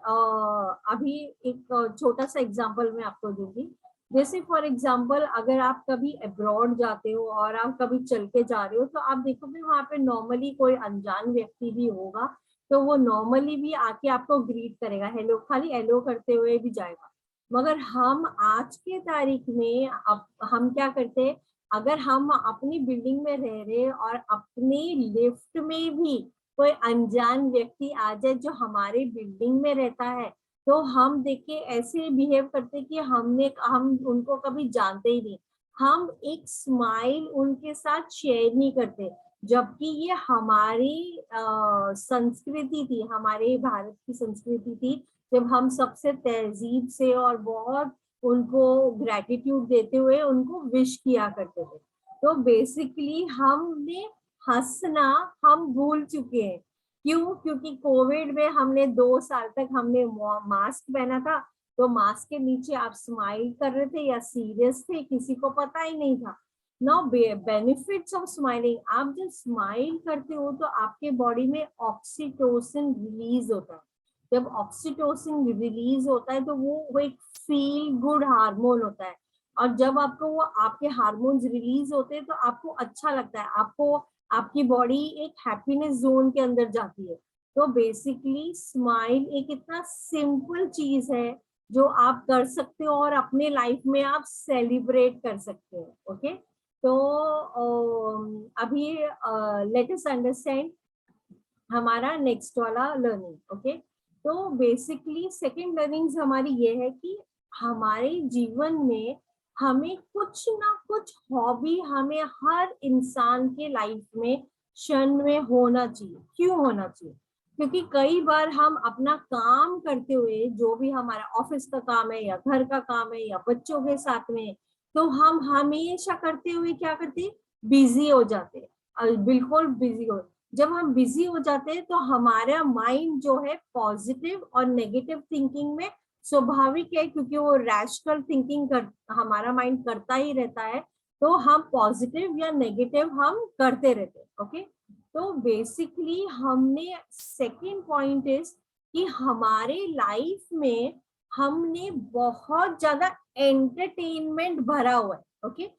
अभी एक छोटा सा एग्जांपल मैं आपको दूंगी। जैसे फॉर एग्जांपल, अगर आप कभी अब्रॉड जाते हो और आप कभी चल के जा रहे हो तो आप देखोगे वहां पे नॉर्मली कोई अनजान व्यक्ति भी होगा, तो वो नॉर्मली भी आके आपको ग्रीट करेगा, हेलो, खाली हेलो करते हुए भी जाएगा। मगर हम आज के तारीख में अब हम क्या करते हैं, अगर हम अपनी बिल्डिंग में रह रहे और अपनी लिफ्ट में भी कोई अनजान व्यक्ति आ जाए जो हमारे बिल्डिंग में रहता है, तो हम देख के ऐसे बिहेव करते कि हम उनको कभी जानते ही नहीं। हम एक स्माइल उनके साथ शेयर नहीं करते, जबकि ये हमारी संस्कृति थी, हमारे भारत की संस्कृति थी। जब हम सबसे तहजीब से और बहुत उनको ग्रेटिट्यूड देते हुए उनको विश किया करते थे। तो बेसिकली हमने हंसना हम भूल चुके हैं। क्यों? क्योंकि कोविड में हमने 2 साल तक हमने मास्क पहना था, तो मास्क के नीचे आप स्माइल कर रहे थे या सीरियस थे किसी को पता ही नहीं था। नाउ बेनिफिट्स ऑफ स्माइलिंग, आप जब स्माइल करते हो तो आपके बॉडी में ऑक्सीटोसिन रिलीज होता है। जब ऑक्सीटोसिन रिलीज होता है तो वो एक फील गुड हार्मोन होता है, और जब आपको वो आपके हार्मोन्स रिलीज होते हैं तो आपको अच्छा लगता है, आपको आपकी बॉडी एक हैप्पीनेस जोन के अंदर जाती है। तो बेसिकली स्माइल एक इतना सिंपल चीज है जो आप कर सकते हो और अपने लाइफ में आप सेलिब्रेट कर सकते हो। ओके, तो अभी लेट अस अंडरस्टैंड हमारा नेक्स्ट वाला लर्निंग। ओके, तो बेसिकली सेकंड लर्निंग्स हमारी ये है कि हमारे जीवन में हमें कुछ ना कुछ हॉबी हमें हर इंसान के लाइफ में क्षण में होना चाहिए। क्यों होना चाहिए? क्योंकि कई बार हम अपना काम करते हुए, जो भी हमारा ऑफिस का काम है या घर का काम है या बच्चों के साथ में, तो हम हमेशा करते हुए क्या करते, बिजी हो जाते हैं, बिल्कुल बिजी हो। जब हम बिजी हो जाते हैं तो हमारा माइंड जो है पॉजिटिव और नेगेटिव थिंकिंग में स्वाभाविक है, क्योंकि वो रैशनल थिंकिंग कर हमारा माइंड करता ही रहता है, तो हम पॉजिटिव या नेगेटिव हम करते रहते हैं। ओके, तो बेसिकली हमने सेकंड पॉइंट इज कि हमारे लाइफ में हमने बहुत ज्यादा एंटरटेनमेंट भरा हुआ है। ओके,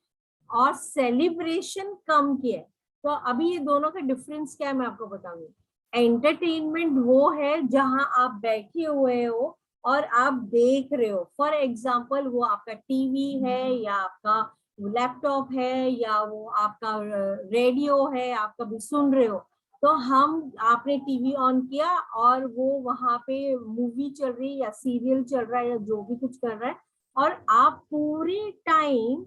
और सेलिब्रेशन कम किया है। तो अभी ये दोनों का डिफरेंस क्या है मैं आपको बताऊंगी। एंटरटेनमेंट वो है जहां आप बैठे हुए हो और आप देख रहे हो, फॉर एग्जाम्पल वो आपका टीवी है या आपका लैपटॉप है या वो आपका रेडियो है, आप कभी सुन रहे हो। तो हम आपने टीवी ऑन किया और वो वहां पे मूवी चल रही है या सीरियल चल रहा है या जो भी कुछ कर रहा है, और आप पूरे टाइम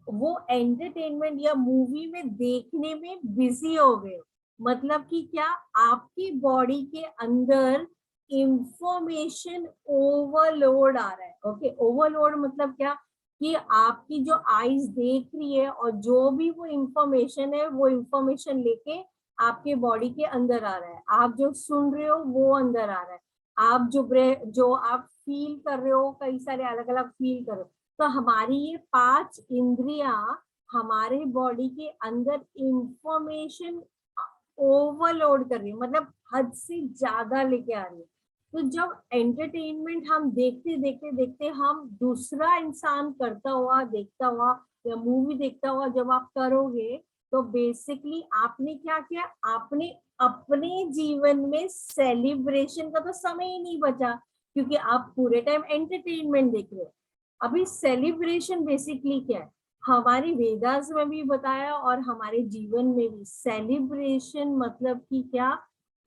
वो एंटरटेनमेंट या मूवी में देखने में बिजी हो गए हो। मतलब कि क्या, आपकी बॉडी के अंदर इंफॉर्मेशन ओवरलोड आ रहा है। ओके, ओवरलोड मतलब क्या, कि आपकी जो आईज देख रही है और जो भी वो इंफॉर्मेशन है वो इंफॉर्मेशन लेके आपके बॉडी के अंदर आ रहा है। आप जो सुन रहे हो वो अंदर आ रहा है। आप जो आप फील कर रहे हो, कई सारे अलग अलग फील कर रहे हो। तो हमारी ये 5 इंद्रियां हमारे बॉडी के अंदर इंफॉर्मेशन ओवरलोड कर रही है, मतलब हद से ज्यादा लेके आ रही है। तो जब एंटरटेनमेंट हम देखते देखते देखते हम दूसरा इंसान करता हुआ देखता हुआ या मूवी देखता हुआ जब आप करोगे, तो बेसिकली आपने क्या किया, आपने अपने जीवन में सेलिब्रेशन का तो समय ही नहीं बचा, क्योंकि आप पूरे टाइम एंटरटेनमेंट देख रहे हो। अभी सेलिब्रेशन बेसिकली क्या है, हमारी वेदास में भी बताया और हमारे जीवन में भी। सेलिब्रेशन मतलब कि क्या,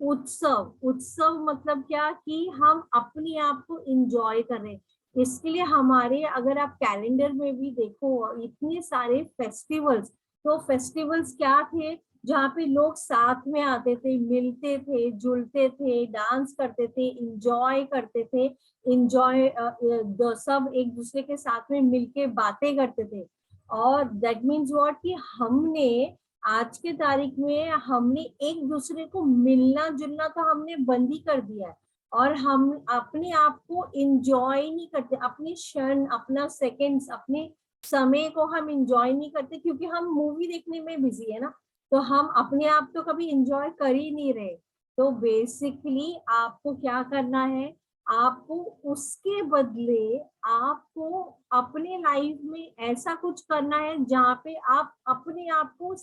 उत्सव। उत्सव मतलब क्या, कि हम अपने आप को इंजॉय कर रहे हैं। इसके लिए हमारे, अगर आप कैलेंडर में भी देखो, इतने सारे फेस्टिवल्स। तो फेस्टिवल्स क्या थे, जहाँ पे लोग साथ में आते थे, मिलते थे, जुलते थे, डांस करते थे, इंजॉय करते थे। इंजॉय सब एक दूसरे के साथ में मिलके बातें करते थे। और दैट मीन्स व्हाट, कि हमने आज के तारीख में हमने एक दूसरे को मिलना जुलना तो हमने बंद ही कर दिया है। और हम अपने आप को इंजॉय नहीं करते, अपने क्षण, अपना सेकंड्स, अपने समय को हम इंजॉय नहीं करते, क्योंकि हम मूवी देखने में बिजी है ना। तो हम अपने आप तो कभी इंजॉय कर ही नहीं रहे। तो बेसिकली आपको क्या करना है, आपको उसके बदले आपको अपने लाइफ में ऐसा कुछ करना है जहाँ पे आप अपने आप को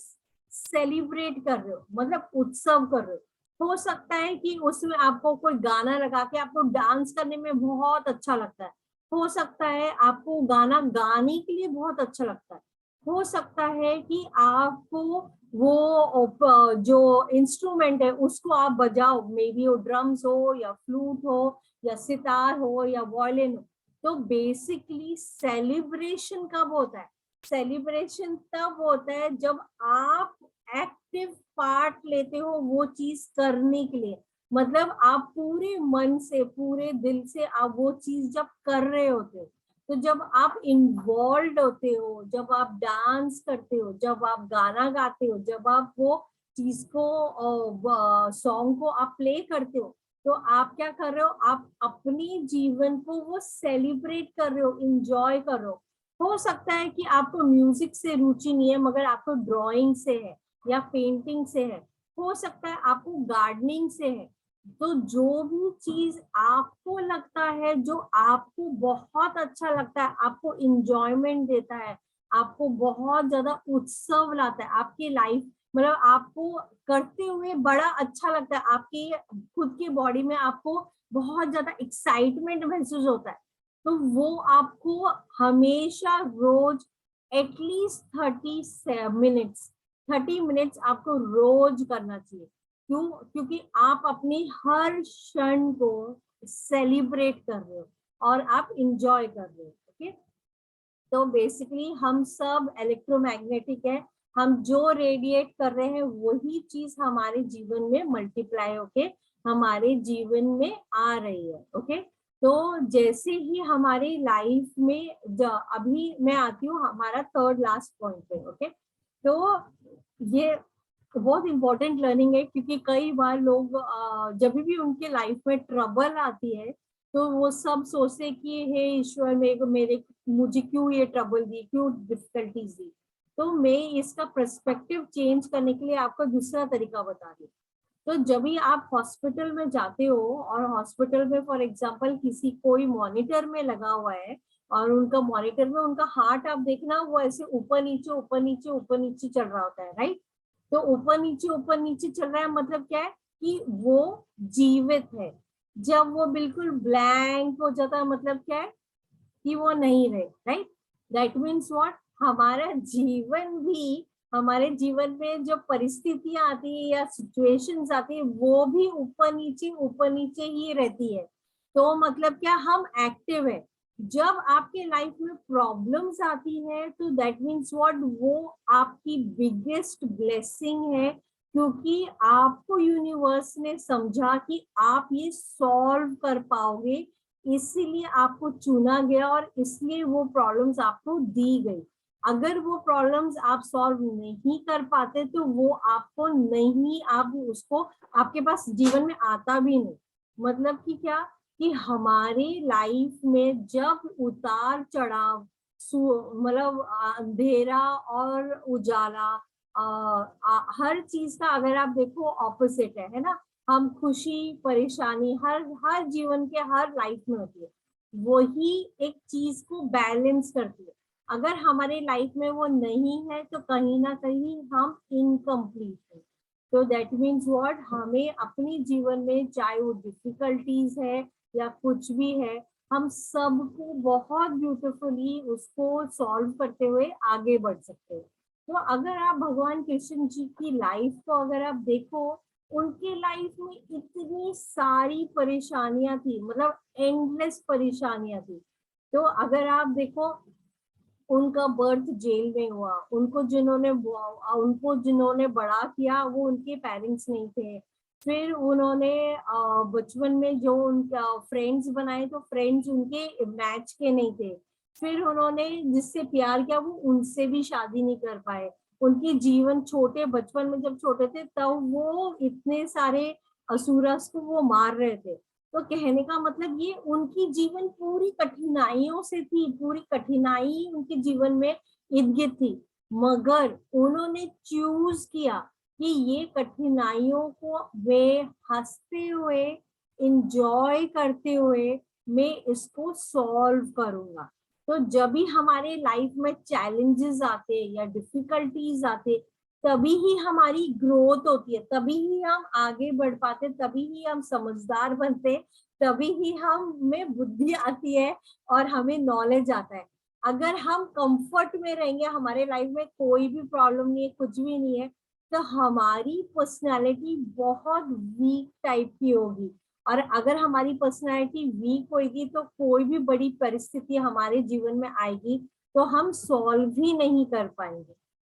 सेलिब्रेट कर रहे हो, मतलब उत्सव कर रहे हो सकता है कि उसमें आपको कोई गाना लगा के आपको डांस करने में बहुत अच्छा लगता है। हो सकता है आपको गाना गाने के लिए बहुत अच्छा लगता है। हो सकता है कि आपको वो जो इंस्ट्रूमेंट है उसको आप बजाओ, मे बी वो ड्रम्स हो या फ्लूट हो या सितार हो या वायलिन हो। तो बेसिकली सेलिब्रेशन कब होता है, सेलिब्रेशन तब होता है जब आप एक्टिव पार्ट लेते हो वो चीज करने के लिए। मतलब आप पूरे मन से, पूरे दिल से आप वो चीज जब कर रहे होते हो, तो जब आप इन्वॉल्व होते हो, जब आप डांस करते हो, जब आप गाना गाते हो, जब आप वो चीज को, सॉन्ग को आप प्ले करते हो, तो आप क्या कर रहे हो, आप अपने जीवन को वो सेलिब्रेट कर रहे हो, इंजॉय कर रहे हो सकता है कि आपको म्यूजिक से रुचि नहीं है मगर आपको ड्राइंग से है या पेंटिंग से है। हो सकता है आपको गार्डनिंग से है। तो जो भी चीज आपको लगता है, जो आपको बहुत अच्छा लगता है, आपको इंजॉयमेंट देता है, आपको बहुत ज्यादा उत्सव लाता है आपकी लाइफ, मतलब आपको करते हुए बड़ा अच्छा लगता है, आपकी खुद की बॉडी में आपको बहुत ज्यादा एक्साइटमेंट महसूस होता है। तो वो आपको हमेशा रोज एटलीस्ट 30 मिनट्स, 30 मिनट्स आपको रोज करना चाहिए। क्यों? क्योंकि आप अपने हर क्षण को सेलिब्रेट कर रहे हो और आप इंजॉय कर रहे हो। ओके, तो बेसिकली हम सब इलेक्ट्रोमैग्नेटिक है, हम जो रेडिएट कर रहे हैं वही चीज हमारे जीवन में मल्टीप्लाई होके हमारे जीवन में आ रही है। ओके, तो जैसे ही हमारी लाइफ में अभी मैं आती हूँ हमारा थर्ड लास्ट पॉइंट पे। ओके, तो ये बहुत इंपॉर्टेंट लर्निंग है, क्योंकि कई बार लोग जब भी उनके लाइफ में ट्रबल आती है तो वो सब सोचते हैं कि हे ईश्वर मेरे मुझे क्यों ये ट्रबल दी, क्यों डिफिकल्टीज दी। तो मैं इसका पर्सपेक्टिव चेंज करने के लिए आपको दूसरा तरीका बता दूं। तो जब भी आप हॉस्पिटल में जाते हो और हॉस्पिटल में फॉर एग्जांपल किसी कोई मॉनिटर में लगा हुआ है और उनका मॉनिटर में उनका हार्ट आप देखना वो ऐसे ऊपर नीचे ऊपर नीचे ऊपर नीचे चल रहा होता है, राइट। तो ऊपर नीचे चल रहा है मतलब क्या है कि वो जीवित है। जब वो बिल्कुल ब्लैंक हो जाता है मतलब क्या है कि वो नहीं रहे, राइट। दैट मीन्स व्हाट, हमारा जीवन भी, हमारे जीवन में जो परिस्थितियां आती है या सिचुएशंस आती है वो भी ऊपर नीचे ही रहती है। तो मतलब क्या, हम एक्टिव है। जब आपके लाइफ में प्रॉब्लम्स आती है तो दैट मीन्स व्हाट, वो आपकी बिगेस्ट ब्लेसिंग है, क्योंकि आपको यूनिवर्स ने समझा कि आप ये सॉल्व कर पाओगे, इसीलिए आपको चुना गया और इसलिए वो प्रॉब्लम्स आपको दी गई। अगर वो प्रॉब्लम्स आप सॉल्व नहीं कर पाते तो वो आपको नहीं, आप उसको आपके पास जीवन में आता भी नहीं। मतलब कि क्या, कि हमारी लाइफ में जब उतार चढ़ाव, मतलब अंधेरा और उजाला, हर चीज का अगर आप देखो ऑपोजिट है ना। हम खुशी परेशानी हर हर जीवन के हर लाइफ में होती है, वही एक चीज को बैलेंस करती है। अगर हमारे लाइफ में वो नहीं है तो कहीं ना कहीं हम इनकम्प्लीट हैं। तो दैट मीन्स व्हाट, हमें अपने जीवन में चाहे वो डिफिकल्टीज है या कुछ भी है, हम सबको बहुत ब्यूटिफुली उसको सॉल्व करते हुए आगे बढ़ सकते हैं। तो अगर आप भगवान कृष्ण जी की लाइफ को अगर आप देखो, उनके लाइफ में इतनी सारी परेशानियां थी, मतलब एंडलेस परेशानियां थी। तो अगर आप देखो, उनका बर्थ जेल में हुआ, उनको जिन्होंने बड़ा किया वो उनके पेरेंट्स नहीं थे। फिर उन्होंने बचपन में जो उनका फ्रेंड्स बनाए तो फ्रेंड्स उनके मैच के नहीं थे। फिर उन्होंने जिससे प्यार किया वो उनसे भी शादी नहीं कर पाए। उनके जीवन छोटे बचपन में जब छोटे थे तब वो इतने सारे असुरस को वो मार रहे थे। तो कहने का मतलब ये उनकी जीवन पूरी कठिनाइयों से थी, पूरी कठिनाई उनके जीवन में इर्द गिर्द थी, मगर उन्होंने चूज किया कि ये कठिनाइयों को वे हंसते हुए, इंजॉय करते हुए मैं इसको सॉल्व करूंगा। तो जब भी हमारे लाइफ में चैलेंजेस आते या डिफिकल्टीज आते, तभी ही हमारी ग्रोथ होती है, तभी ही हम आगे बढ़ पाते, तभी ही हम समझदार बनते, तभी ही हम में बुद्धि आती है और हमें नॉलेज आता है। अगर हम कंफर्ट में रहेंगे, हमारे लाइफ में कोई भी प्रॉब्लम नहीं है, कुछ भी नहीं है, तो हमारी पर्सनालिटी बहुत वीक टाइप की होगी। और अगर हमारी पर्सनालिटी वीक होगी तो कोई भी बड़ी परिस्थिति हमारे जीवन में आएगी तो हम सॉल्व ही नहीं कर पाएंगे।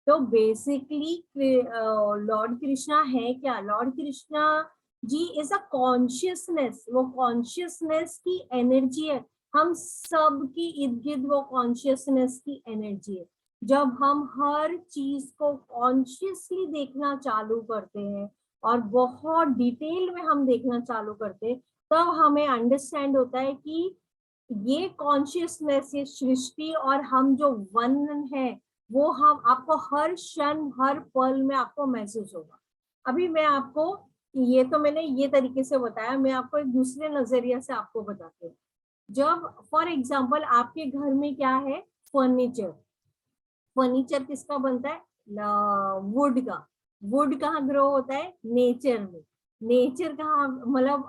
तो बेसिकली लॉर्ड कृष्णा है क्या, lord Krishna ji is a consciousness, वो कॉन्शियसनेस की एनर्जी है। हम सब की इर्द गिर्द वो कॉन्शियसनेस की एनर्जी है। जब हम हर चीज को कॉन्शियसली देखना चालू करते हैं और बहुत डिटेल में हम देखना चालू करते हैं, तब हमें अंडरस्टैंड होता है कि ये कॉन्शियसनेस, ये सृष्टि और हम जो वन है, वो हम आपको हर क्षण हर पल में आपको महसूस होगा। अभी मैं आपको, ये तो मैंने ये तरीके से बताया, मैं आपको एक दूसरे नजरिया से आपको बताती हूँ। जब फॉर एग्जाम्पल आपके घर में क्या है, फर्नीचर, फर्नीचर किसका बनता है, वुड का। वुड कहाँ ग्रो होता है, नेचर में। नेचर कहाँ, मतलब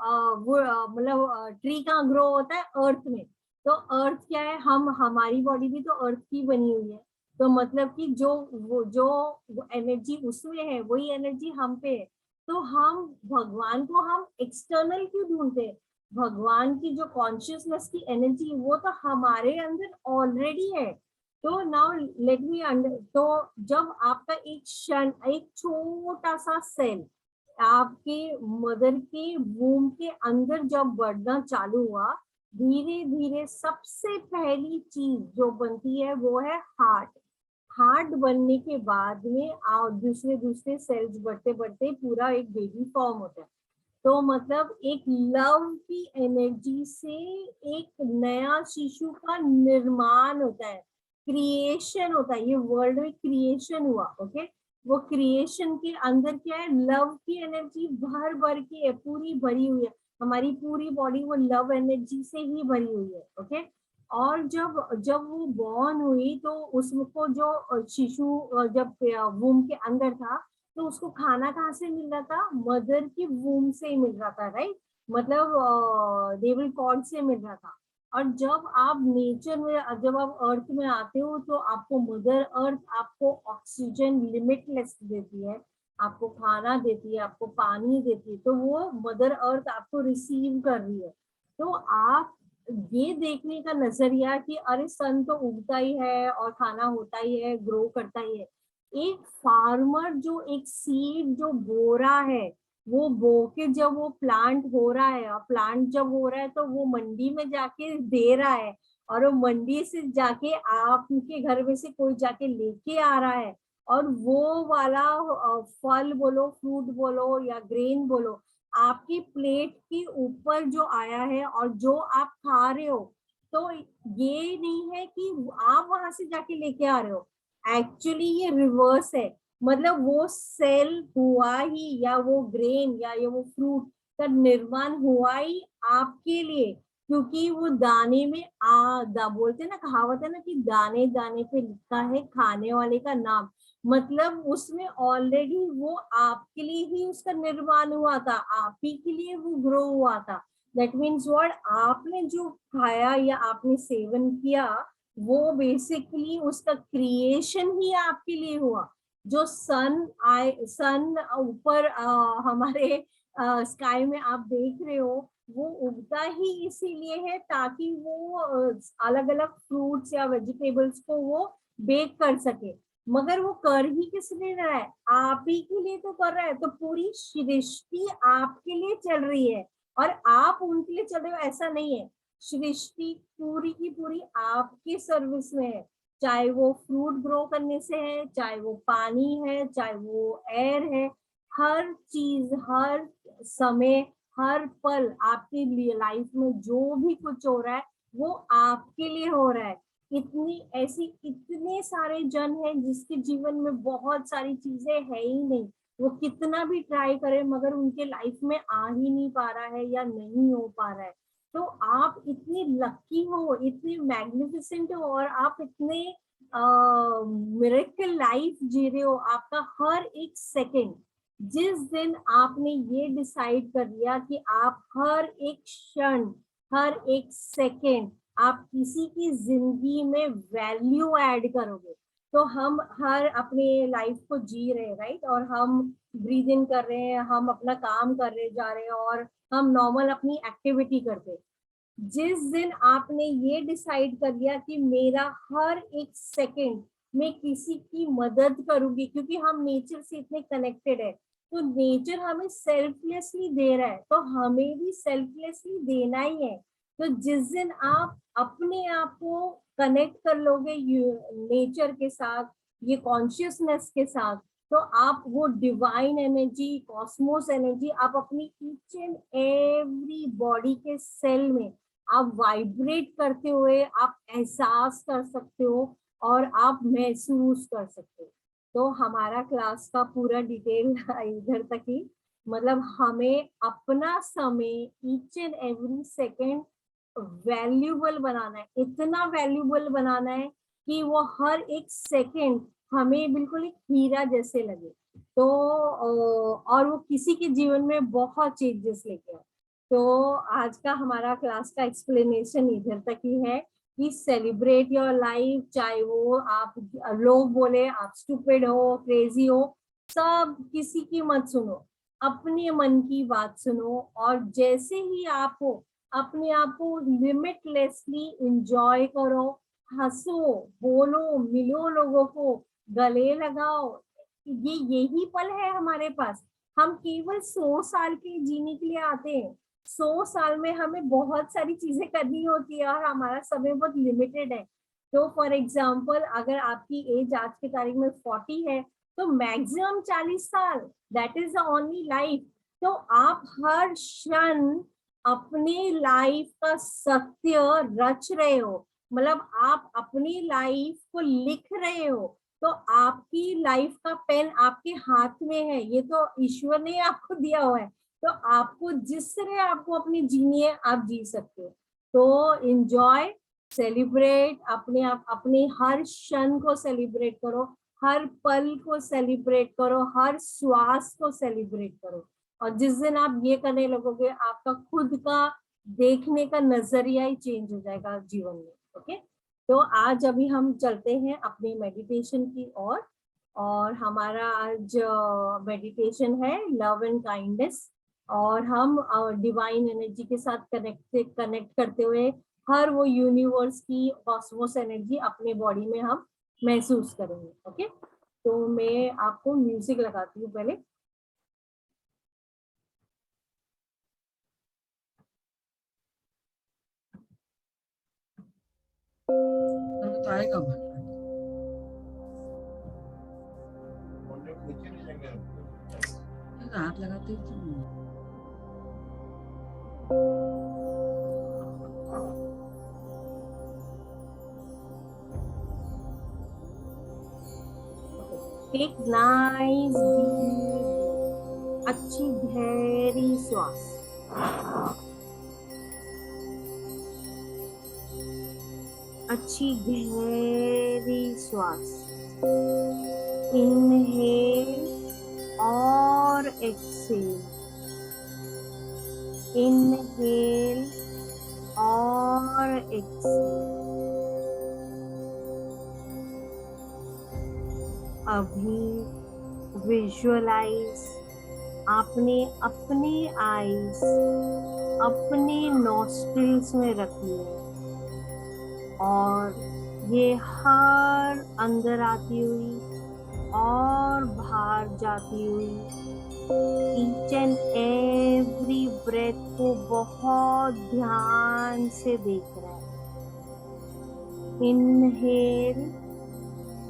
मतलब ट्री कहाँ ग्रो होता है, अर्थ में। तो अर्थ क्या है, हम, हमारी बॉडी भी तो अर्थ की बनी हुई है। तो मतलब कि जो एनर्जी उसमें है वही एनर्जी हम पे है। तो हम भगवान को हम एक्सटर्नल क्यों ढूंढते हैं, भगवान की जो कॉन्शियसनेस की एनर्जी वो तो हमारे अंदर ऑलरेडी है। तो नाउ लेट मी अंडर, तो जब आपका एक क्षण, एक छोटा सा सेल आपके मदर के वूम के अंदर जब बढ़ना चालू हुआ, धीरे धीरे सबसे पहली चीज जो बनती है वो है हार्ट। हार्ट बनने के बाद में दूसरे दूसरे सेल्स बढ़ते बढ़ते पूरा एक बेबी फॉर्म होता है। तो मतलब एक लव की एनर्जी से एक नया शिशु का निर्माण होता है, क्रिएशन होता है। ये वर्ल्ड में क्रिएशन हुआ, ओके। वो क्रिएशन के अंदर क्या है, लव की एनर्जी भर भर के है, पूरी भरी हुई है। हमारी पूरी बॉडी वो लव एनर्जी से ही भरी हुई है, ओके। और जब जब वो बॉर्न हुई तो उसको जो शिशु जब वूम के अंदर था, तो उसको खाना कहाँ से मिल रहा था, मदर की वूम से ही मिल रहा था, राइट। मतलब देवल कॉर्ड से मिल रहा था। और जब आप नेचर में, जब आप अर्थ में आते हो तो आपको मदर अर्थ आपको ऑक्सीजन लिमिटलेस देती है, आपको खाना देती है, आपको पानी देती है। तो वो मदर अर्थ आपको रिसीव कर रही है। तो आप ये देखने का नजरिया कि अरे सन तो उगता ही है और खाना होता ही है, ग्रो करता ही है। एक फार्मर जो एक सीड जो बो रहा है, वो बो के जब वो प्लांट हो रहा है, और प्लांट जब हो रहा है तो वो मंडी में जाके दे रहा है, और वो मंडी से जाके आपके घर में से कोई जाके लेके आ रहा है। और वो वाला फल बोलो, फ्रूट बोलो या ग्रेन बोलो, आपकी प्लेट के ऊपर जो आया है और जो आप खा रहे हो, तो ये नहीं है कि आप वहां से जाके लेके आ रहे हो। एक्चुअली ये रिवर्स है। मतलब वो सेल हुआ ही, या वो ग्रेन या ये वो फ्रूट का निर्माण हुआ ही आपके लिए, क्योंकि वो दाने में बोलते हैं ना, कहावत है ना कि दाने दाने पे लिखा है खाने वाले का नाम। मतलब उसमें ऑलरेडी वो आपके लिए ही उसका निर्माण हुआ था, आप ही के लिए वो ग्रो हुआ था। दैट मीन्स व्हाट, आपने जो खाया या आपने सेवन किया, वो बेसिकली उसका क्रिएशन ही आपके लिए हुआ। जो सन आए, सन ऊपर हमारे स्काई में आप देख रहे हो, वो उगता ही इसीलिए है ताकि वो अलग अलग फ्रूट्स या वेजिटेबल्स को वो बेक कर सके। मगर वो कर ही किस लिए रहा है, आप ही के लिए तो कर रहा है। तो पूरी सृष्टि आपके लिए चल रही है और आप उनके लिए चल रहे हो, ऐसा नहीं है। सृष्टि पूरी की पूरी आपकी सर्विस में है। चाहे वो फ्रूट ग्रो करने से है, चाहे वो पानी है, चाहे वो एयर है, हर चीज, हर समय, हर पल आपके लिए लाइफ में जो भी कुछ हो रहा है वो आपके लिए हो रहा है। इतनी ऐसी इतने सारे जन हैं जिसके जीवन में बहुत सारी चीजें है ही नहीं, वो कितना भी ट्राई करे मगर उनके लाइफ में आ ही नहीं पा रहा है या नहीं हो पा रहा है। तो आप इतनी लकी हो, इतनी मैग्निफिसेंट हो, और आप इतने मिरेकल लाइफ जी रहे हो। आपका हर एक सेकंड, जिस दिन आपने ये डिसाइड कर लिया कि आप हर एक क्षण, हर एक सेकंड आप किसी की जिंदगी में वैल्यू ऐड करोगे। तो हम हर अपने लाइफ को जी रहे हैं, राइट, और हम ब्रीद इन कर रहे हैं, हम अपना काम कर रहे जा रहे हैं, और हम नॉर्मल अपनी एक्टिविटी करते हैं। जिस दिन आपने ये डिसाइड कर लिया कि मेरा हर एक सेकंड में किसी की मदद करूंगी, क्योंकि हम नेचर से इतने कनेक्टेड है, तो नेचर हमें सेल्फलेसली दे रहा है, तो हमें भी सेल्फलेसली देना ही है। तो जिस दिन आप अपने आप को कनेक्ट कर लोगे नेचर के साथ, ये कॉन्शियसनेस के साथ, तो आप वो डिवाइन एनर्जी, कॉस्मोस एनर्जी आप अपनी ईच एंड एवरी बॉडी के सेल में आप वाइब्रेट करते हुए आप एहसास कर सकते हो और आप महसूस कर सकते हो। तो हमारा क्लास का पूरा डिटेल इधर तक ही। मतलब हमें अपना समय each and every second valuable बनाना है, इतना वैल्यूबल बनाना है कि वो हर एक सेकेंड हमें बिल्कुल एक हीरा जैसे लगे। तो और वो किसी के जीवन में बहुत चेंजेस लेके आए। तो आज का हमारा क्लास का एक्सप्लेनेशन इधर तक ही है कि सेलिब्रेट योर लाइफ। चाहे वो आप लोग बोले आप स्टूपिड हो, क्रेजी हो, सब किसी की मत सुनो, अपने मन की बात सुनो, और जैसे ही आप हो अपने आप को लिमिटलेसली एंजॉय करो, हंसो, बोलो, मिलो लोगों को, गले लगाओ। यही पल है हमारे पास। हम केवल 100 साल के जीने के लिए आते हैं। 100 साल में हमें बहुत सारी चीजें करनी होती है और हमारा समय बहुत लिमिटेड है। तो फॉर एग्जाम्पल, अगर आपकी एज आज की तारीख में 40 है, तो मैक्सिमम 40 साल, that is the only life. तो आप हर क्षण अपनी लाइफ का सत्य रच रहे हो, मतलब आप अपनी लाइफ को लिख रहे हो। तो आपकी लाइफ का पेन आपके हाथ में है, ये तो ईश्वर ने आपको दिया हुआ है। तो आपको जिस तरह आपको अपनी जीनी है, आप जी सकते हो। तो एंजॉय, सेलिब्रेट, अपने आप अपने हर क्षण को सेलिब्रेट करो, हर पल को सेलिब्रेट करो, हर श्वास को सेलिब्रेट करो। और जिस दिन आप ये करने लगोगे, आपका खुद का देखने का नजरिया ही चेंज हो जाएगा जीवन में। ओके, तो आज अभी हम चलते हैं अपने मेडिटेशन की ओर। और हमारा आज मेडिटेशन है लव एंड काइंडनेस। और हम डिवाइन एनर्जी के साथ कनेक्ट करते हुए हर वो यूनिवर्स की कॉस्मोस एनर्जी अपने बॉडी में हम महसूस करेंगे। ओके, तो मैं आपको म्यूजिक लगाती हूँ पहले। तो आएगा हाथ लगाते एक नाइस अच्छी गहरी श्वास, अच्छी गहरी श्वास। इनहेल और एक्सेल, इनहेल और एक्सेल। अभी विजुअलाइज आपने अपने आईज अपने नॉस्ट्रिल्स में रख लिए और ये हर अंदर आती हुई और बाहर जाती हुई ईच एंड एवरी ब्रेथ को बहुत ध्यान से देख रहा है। इनहेल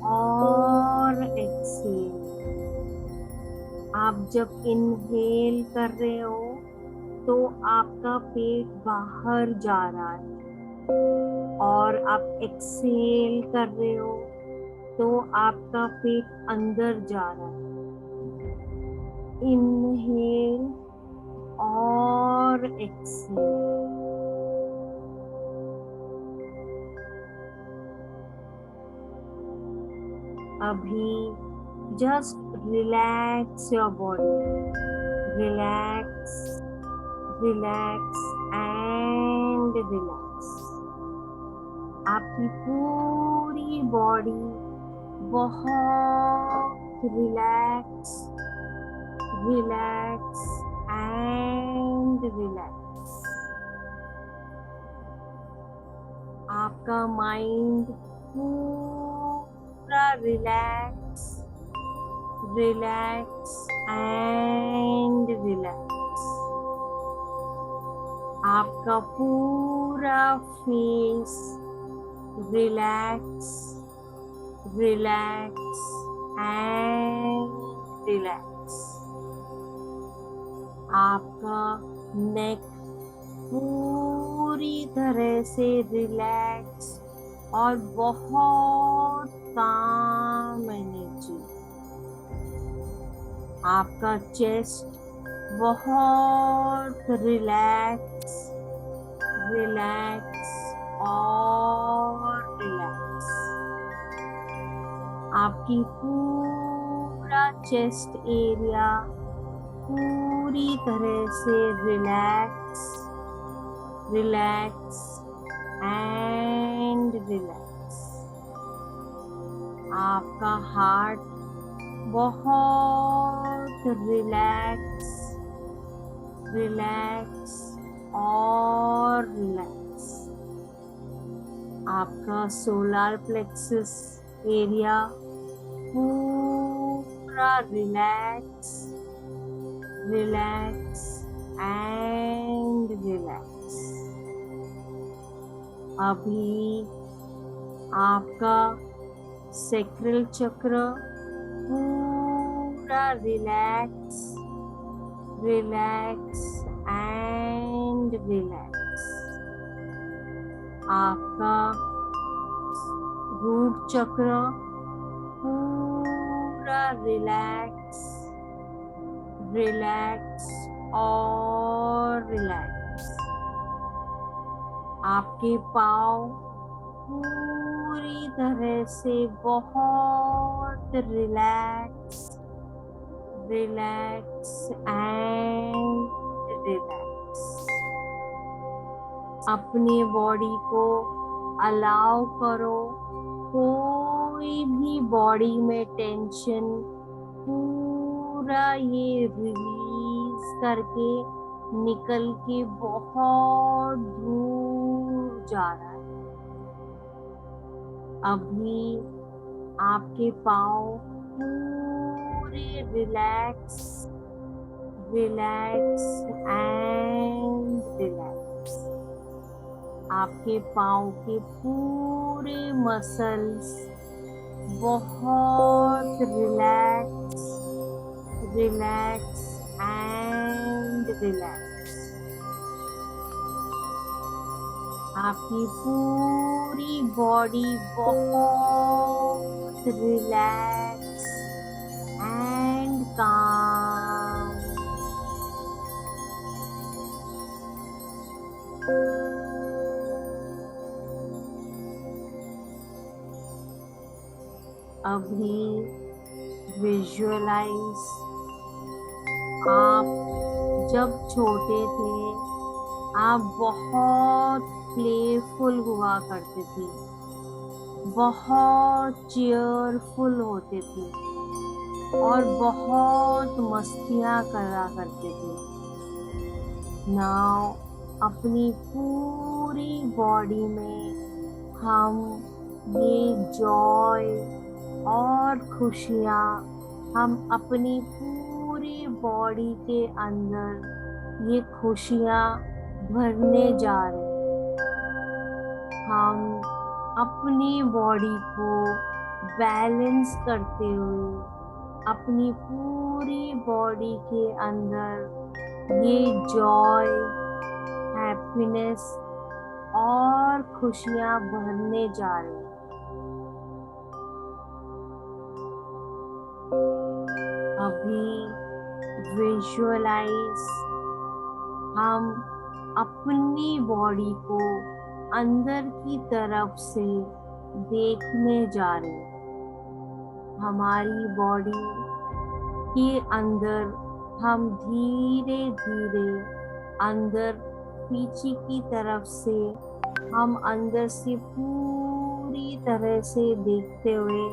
और एक्सेल। आप जब इनहेल कर रहे हो तो आपका पेट बाहर जा रहा है, और आप एक्सेल कर रहे हो तो आपका पेट अंदर जा रहा है। इनहेल और एक्सेल। अभी just relax your body, relax, relax and relax. आपकी पूरी बॉडी बहुत रिलैक्स, रिलैक्स एंड रिलैक्स। आपका माइंड पूरा रिलैक्स, रिलैक्स एंड रिलैक्स। आपका पूरा face relax, relax and relax. आपका नेक पूरी तरह से रिलैक्स और बहुत काम एनर्जी। आपका चेस्ट बहुत रिलैक्स, रिलैक्स और रिलैक्स। आपकी पूरा चेस्ट एरिया पूरी तरह से रिलैक्स, रिलैक्स एंड रिलैक्स। आपका हार्ट बहुत रिलैक्स, रिलैक्स और रिलैक्स। आपका सोलर प्लेक्सस एरिया पूरा रिलैक्स, रिलैक्स एंड रिलैक्स। अभी आपका सैक्रल चक्र पूरा रिलैक्स, रिलैक्स एंड रिलैक्स। आपका रूट चक्र पूरा रिलैक्स, रिलैक्स और रिलैक्स। आपके पाँव पूरी तरह से बहुत रिलैक्स, रिलैक्स एंड रिलैक्स। अपने बॉडी को अलाउ करो, कोई भी बॉडी में टेंशन पूरा ये रिलीज करके निकल के बहुत दूर जा रहा है। अभी आपके पाँव पूरे रिलैक्स, रिलैक्स एंड रिलैक्स। आपके पाँव के पूरे मसल्स बहुत रिलैक्स, रिलैक्स एंड रिलैक्स। आपकी पूरी बॉडी बहुत रिलैक्स एंड काम। अभी विजुअलाइज आप जब छोटे थे, आप बहुत प्लेफुल हुआ करते थे, बहुत चीयरफुल होते थे और बहुत मस्तियाँ करा करते थे। नाउ अपनी पूरी बॉडी में हम ये जॉय और खुशियाँ हम अपनी पूरी बॉडी के अंदर ये खुशियाँ भरने जा रहे हैं। हम अपनी बॉडी को बैलेंस करते हुए अपनी पूरी बॉडी के अंदर ये जॉय, हैप्पीनेस और खुशियाँ भरने जा रहे हैं। अभी विजुअलाइज हम अपनी बॉडी को अंदर की तरफ से देखने जा रहे हैं। हमारी बॉडी के अंदर हम धीरे धीरे अंदर पीछे की तरफ से हम अंदर से पूरी तरह से देखते हुए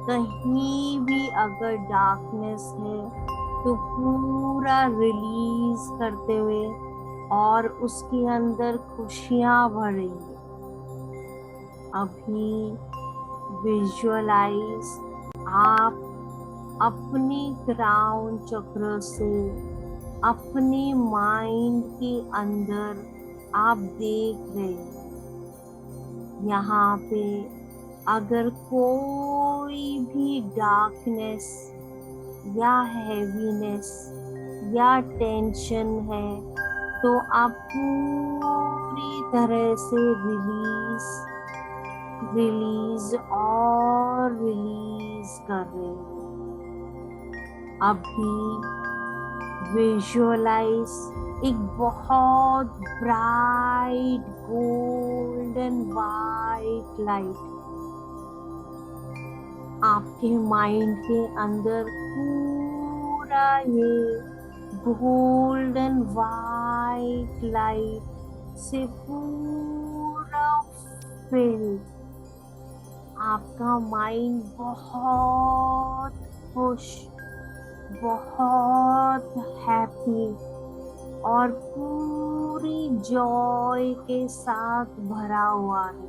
कहीं भी अगर डार्कनेस है तो पूरा रिलीज करते हुए और उसके अंदर खुशियाँ भर रही है। अभी विजुअलाइज आप अपने क्राउन चक्र से अपने माइंड के अंदर आप देख रहे हैं। यहाँ पे अगर कोई भी डार्कनेस या हैवीनेस या टेंशन है तो आप पूरी तरह से रिलीज और रिलीज कर रहे हैं। अभी विजुअलाइज एक बहुत ब्राइट गोल्डन वाइट लाइट आपके माइंड के अंदर पूरा ये गोल्डन वाइट लाइट से पूरा फिल। आपका माइंड बहुत खुश, बहुत हैप्पी और पूरी जॉय के साथ भरा हुआ है,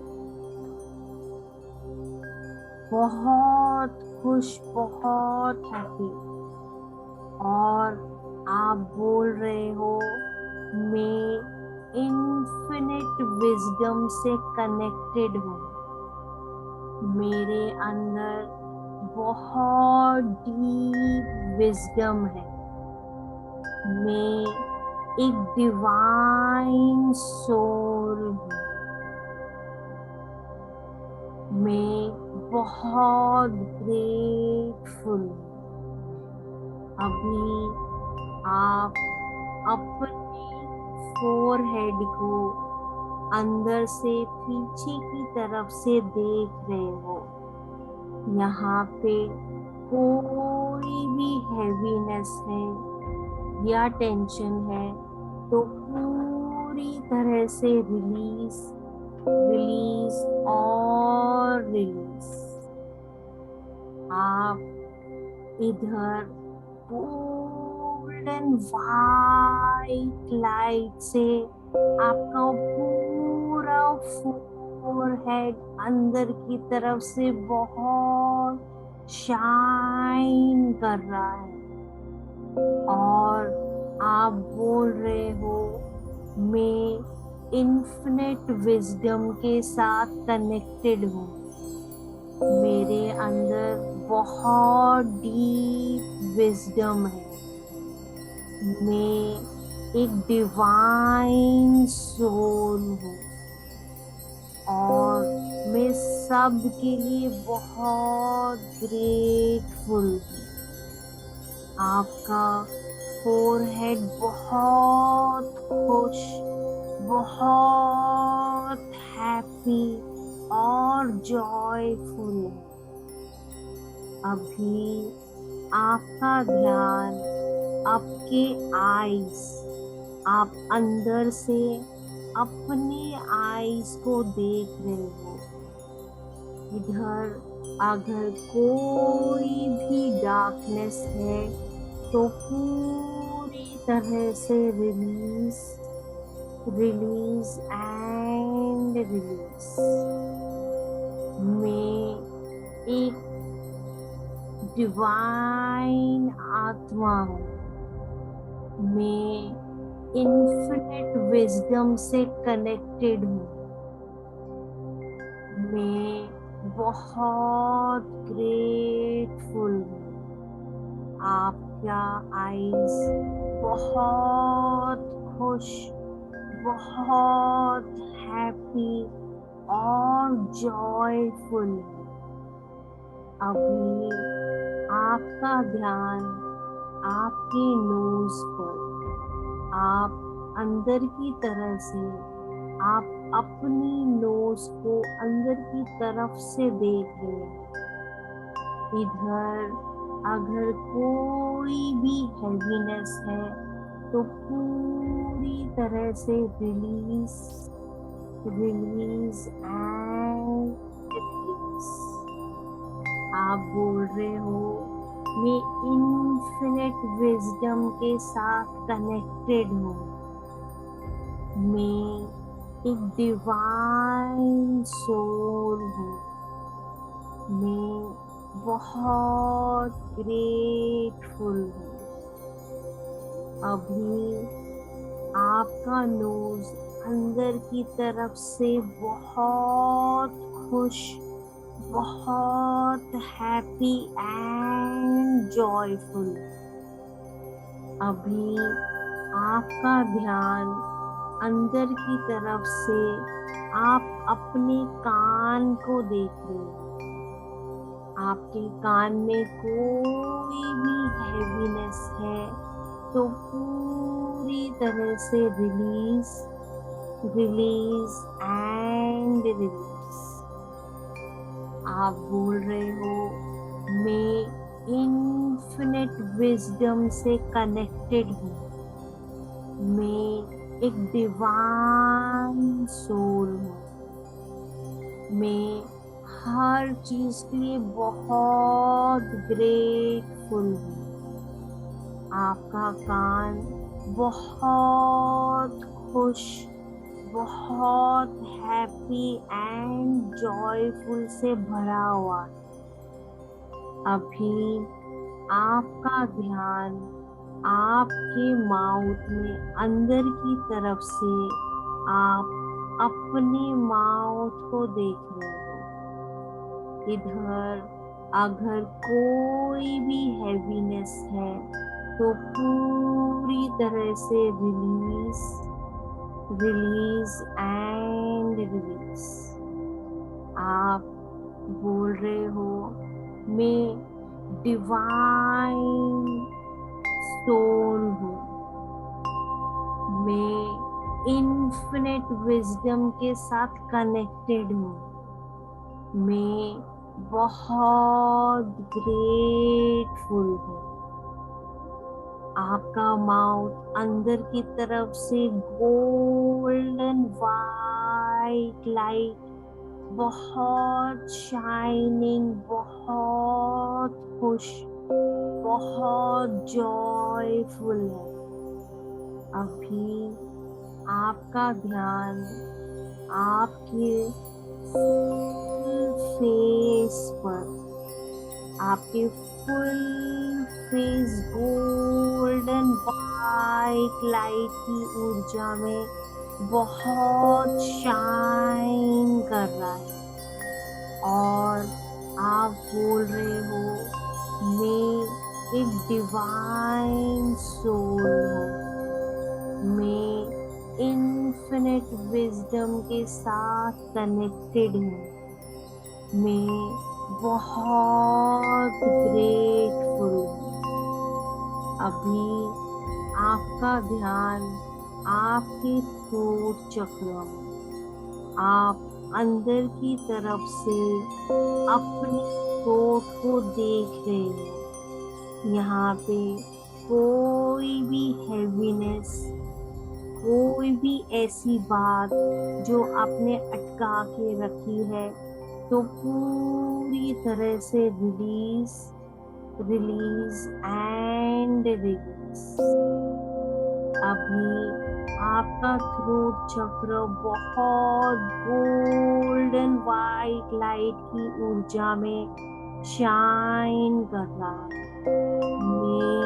बहुत खुश, बहुत हैप्पी। और आप बोल रहे हो, मैं इन्फिनिट विजडम से कनेक्टेड हूँ। मेरे अंदर बहुत डीप विजडम है। मैं एक डिवाइन सोल हूँ। मैं बहुत ग्रेटफुल हूँ। अभी आप अपने फोरहेड को अंदर से पीछे की तरफ से देख रहे हो। यहाँ पे कोई भी हैवीनेस है या टेंशन है तो पूरी तरह से रिलीज, रिलीज और रिलीज। आप इधर गोल्डन वाइट लाइट से आपका पूरा फोरहेड अंदर की तरफ से बहुत शाइन कर रहा है। और आप बोल रहे हो, मैं इन्फिनिट विजडम के साथ कनेक्टेड हूँ। मेरे अंदर बहुत डीप विजडम है। मैं एक डिवाइन सोल हूँ और मैं सब के लिए बहुत ग्रेटफुल हूँ। आपका फोरहेड बहुत खुश, बहुत हैप्पी और जॉयफुल है। अभी आपका ध्यान आपके आईज, आप अंदर से अपने आईज को देख रहे हो। इधर अगर कोई भी डार्कनेस है तो पूरी तरह से रिलीज, रिलीज एंड रिलीज। मैं एक डिवाइन आत्मा हूँ। मैं इन्फिनिट विजडम से कनेक्टेड हूँ। मैं बहुत ग्रेटफुल हूँ। आपका आईज बहुत खुश, बहुत हैप्पी और जॉयफुल है। अभी आपका ध्यान आपके नोज पर, आप अंदर की तरह से, आप अपनी नोज को अंदर की तरफ से देख रहे हैं। इधर अगर कोई भी हैवीनेस है तो पूरी तरह से रिलीज, रिलीज एंड रिलीज। आप बोल रहे हो, मैं इन्फिनिट विजडम के साथ कनेक्टेड हूँ। मैं एक डिवाइन सोल हूँ। मैं बहुत ग्रेटफुल हूँ। अभी आपका नोज अंदर की तरफ से बहुत खुश, बहुत हैप्पी एंड जॉयफुल। अभी आपका ध्यान अंदर की तरफ से आप अपने कान को देख रहे हैं। आपके कान में कोई भी हैवीनेस है तो पूरी तरह से रिलीज, रिलीज एंड रिलीज। आप बोल रहे हो, मैं इन्फिनिट विजडम से कनेक्टेड हूँ। मैं एक डिवाइन सोल हूँ। मैं हर चीज के लिए बहुत ग्रेटफुल हूँ। आपका कान बहुत खुश, बहुत हैप्पी एंड जॉयफुल से भरा हुआ है। अभी आपका ध्यान आपके माउथ में अंदर की तरफ से आप अपने माउथ को देख रहे हो। इधर अगर कोई भी हैवीनेस है तो पूरी तरह से रिलीज, रिलीज एंड रिलीज। आप बोल रहे हो, मैं डिवाइन सोल हूँ, मैं इन्फिनिट विजडम के साथ कनेक्टेड हूँ, मैं बहुत ग्रेटफुल हूँ। आपका माउथ अंदर की तरफ से गोल्डन वाइट लाइट, बहुत शाइनिंग, बहुत खुश, बहुत जॉयफुल है। अभी आपका ध्यान आपके फेस पर, आपके full face golden white light की ऊर्जा में बहुत शाइन कर रहा है और आप बोल रहे हो, मैं एक डिवाइन सोल हूँ, मैं इन्फिनिट विजडम के साथ कनेक्टेड हूँ, मैं बहुत ग्रेटफुल हूँ। अभी आपका ध्यान आपके थ्रोट चक्र में, आप अंदर की तरफ से अपने थ्रोट को देख रहे हो। यहाँ पे कोई भी हैवीनेस, कोई भी ऐसी बात जो आपने अटका के रखी है, तो पूरी तरह से रिलीज, रिलीज एंड रिलीज। अभी आपका थ्रोट चक्र बहुत गोल्डन वाइट लाइट की ऊर्जा में शाइन कर रहा है। मैं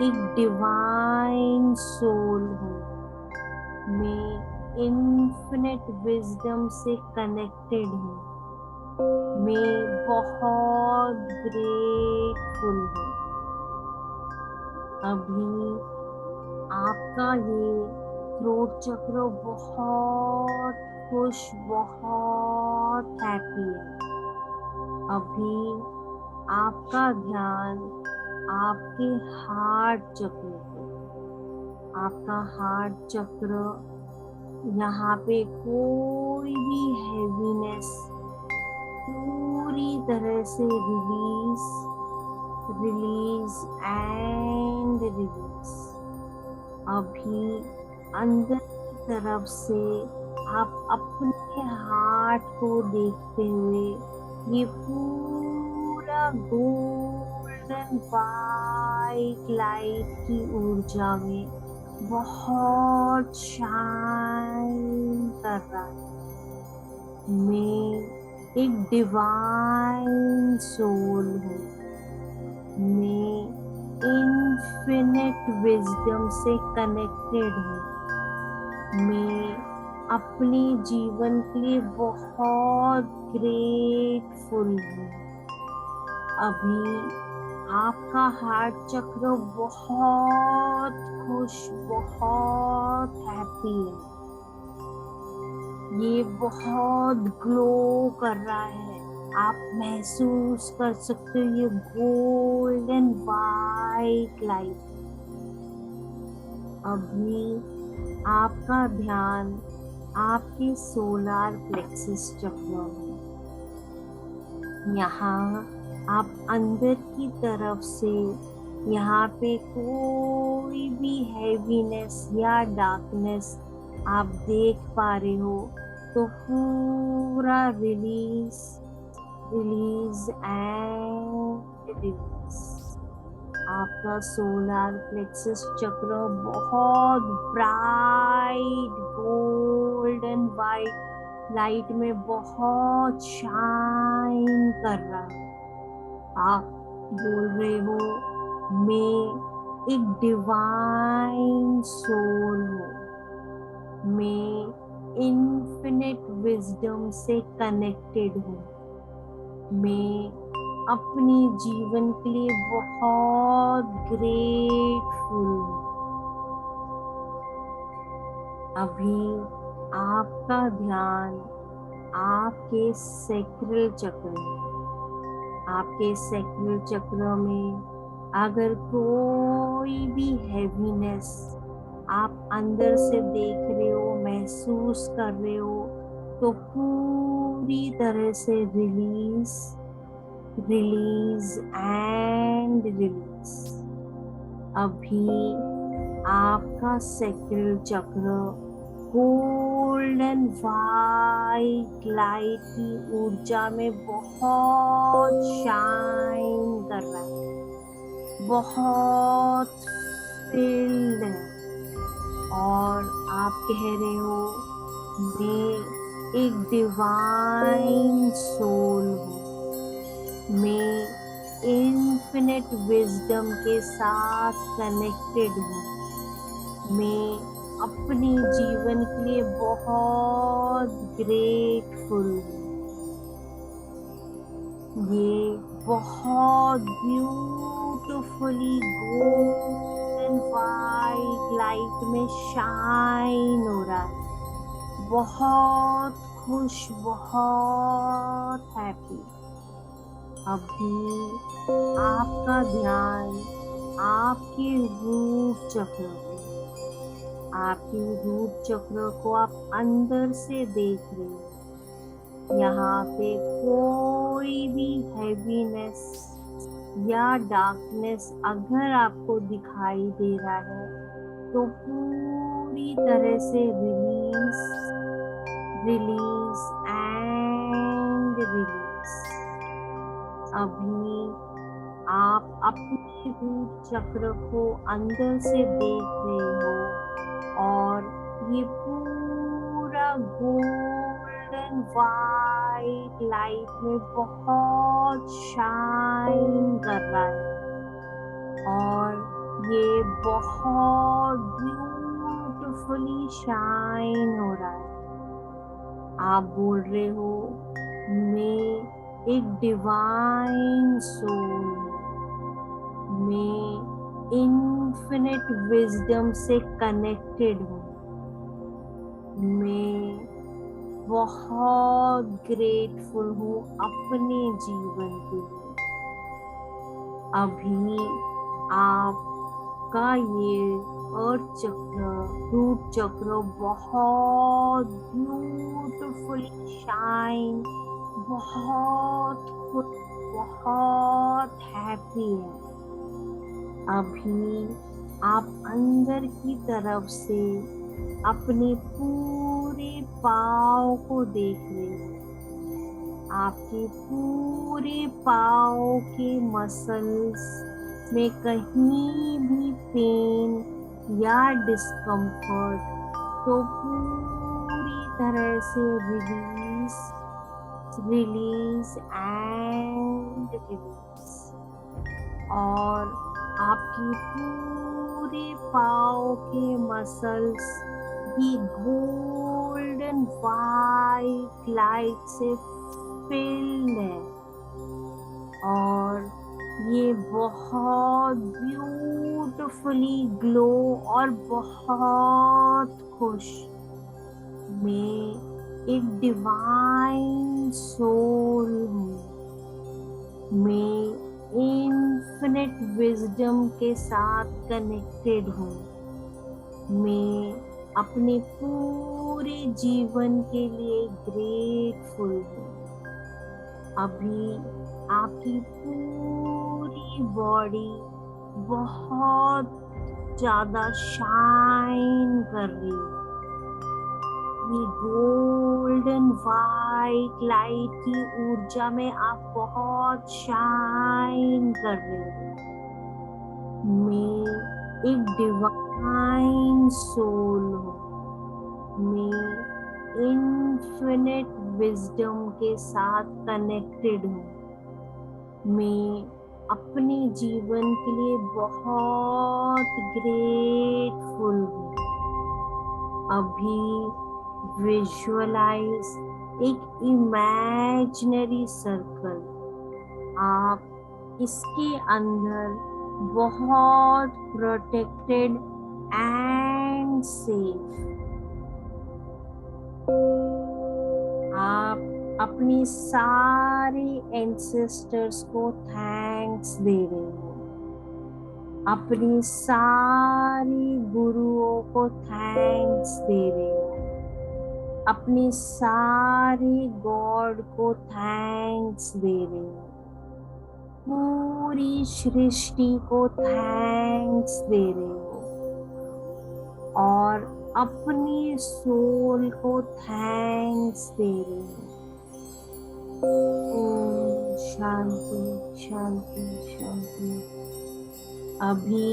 एक डिवाइन सोल हूँ, मैं इन्फिनिट विजडम से कनेक्टेड हूँ, मैं बहुत ग्रेटफुल हूँ। अभी आपका ये थ्रोट चक्र बहुत खुश, बहुत हैप्पी है। अभी आपका ध्यान आपके हार्ट चक्र पे, आपका हार्ट चक्र, यहाँ पे कोई भी हैवीनेस पूरी तरह से रिलीज, रिलीज एंड रिलीज। अभी अंदर की तरफ से आप अपने हार्ट को देखते हुए ये पूरा गोल्डन वाइट लाइट की ऊर्जा में बहुत शाइन कर रहा है। मैं एक डिवाइन सोल हूँ, मैं इन्फिनिट विजडम से कनेक्टेड हूँ, मैं अपने जीवन के लिए बहुत ग्रेटफुल हूँ। अभी आपका हार्ट चक्र बहुत खुश, बहुत हैप्पी है, ये बहुत ग्लो कर रहा है। आप महसूस कर सकते हो ये गोल्डन वाइट लाइट। अभी आपका ध्यान आपके सोलार प्लेक्सस चक्र में, यहाँ आप अंदर की तरफ से यहाँ पे कोई भी हैवीनेस या डार्कनेस आप देख पा रहे हो, तो पूरा रिलीज, रिलीज एंड रिलीज। आपका सोलर प्लेक्सस चक्र बहुत ब्राइट गोल्डन वाइट लाइट में बहुत शाइन कर रहा है। आप बोल रहे हो मैं एक डिवाइन सोल हूँ, मैं इन्फिनिट विजडम से कनेक्टेड हूँ, मैं अपनी जीवन के लिए बहुत ग्रेटफुल हूँ। अभी आपका ध्यान आपके सैक्रल चक्र में, आपके सैक्रल चक्र में अगर कोई भी हैवीनेस आप अंदर से देख रहे हो, महसूस कर रहे हो, तो पूरी तरह से रिलीज एंड रिलीज। अभी आपका सैक्रल चक्र गोल्डन वाइट लाइट की ऊर्जा में बहुत शाइन कर रहा है, बहुत फिल्ड है, और आप कह रहे हो मैं एक डिवाइन सोल हूँ, मैं इन्फिनिट विजडम के साथ कनेक्टेड हूँ, मैं अपने जीवन के लिए बहुत ग्रेटफुल हूँ। ये बहुत ब्यूटीफुली गोल्डन वाइट लाइट में शाइन हो रहा है, बहुत खुश, बहुत हैप्पी। अभी आपका ध्यान आपके रूट चक्र पे, आपके रूट चक्र को आप अंदर से देख रहे हो। यहाँ पे कोई भी हैवीनेस या डार्कनेस अगर आपको दिखाई दे रहा है तो पूरी तरह से रिलीज एंड रिलीज। अभी आप अपने रूट चक्र को अंदर से देख रहे हो और ये पूरा गोल्डन वाइट लाइट में बहुत शाइन कर रहा है, और ये बहुत ब्यूटीफुली शाइन हो रहा है। आप बोल रहे हो मैं एक डिवाइन सोल हूँ, मैं इन्फिनिट विजडम से कनेक्टेड हूँ, मैं बहुत ग्रेटफुल हूँ अपने जीवन के लिए। अभी आपका ये अर्थ चक्र, रूट चक्र बहुत ब्यूटीफुली शाइन, बहुत खुश, बहुत हैप्पी है। अभी आप अंदर की तरफ से अपने पूरे पाँव को देख रहे हो। आपके पूरे पाँव के मसल्स में कहीं भी पेन या डिस्कम्फर्ट तो पूरी तरह से रिलीज एंड रिलीज, और आपकी पूरे पाँव के मसल्स भी गोल्डन वाइट लाइट से फिल्ड है, और ये बहुत ब्यूटीफुली ग्लो और बहुत खुश। मैं एक डिवाइन सोल हूँ, मैं इन्फिनिट विजडम के साथ कनेक्टेड हूँ, मैं अपने पूरे जीवन के लिए ग्रेटफुल हूँ। अभी आपकी पूरी बॉडी बहुत ज्यादा शाइन कर रही है, ये गोल्डन वाइट लाइट की ऊर्जा में आप बहुत शाइन कर रहे हो। मैं एक डिवाइन सोल हूँ। मैं इन्फिनिट विजडम के साथ कनेक्टेड हूँ। मैं अपने जीवन के लिए बहुत ग्रेटफुल हूँ। अभी विजुअलाइज एक इमेजिनरी सर्कल। आप इसके अंदर बहुत प्रोटेक्टेड एंड सेफ। आप अपनी सारी एंसेस्टर्स को थैंक्स दे रहे हो। अपनी सारी गुरुओं को थैंक्स दे रहे हो। अपनी सारी गॉड को थैंक्स दे रहे हो। पूरी सृष्टि को थैंक्स दे रहे हो और अपनी सोल को थैंक्स दे रहे हो। ओम शांति शांति शांति। अभी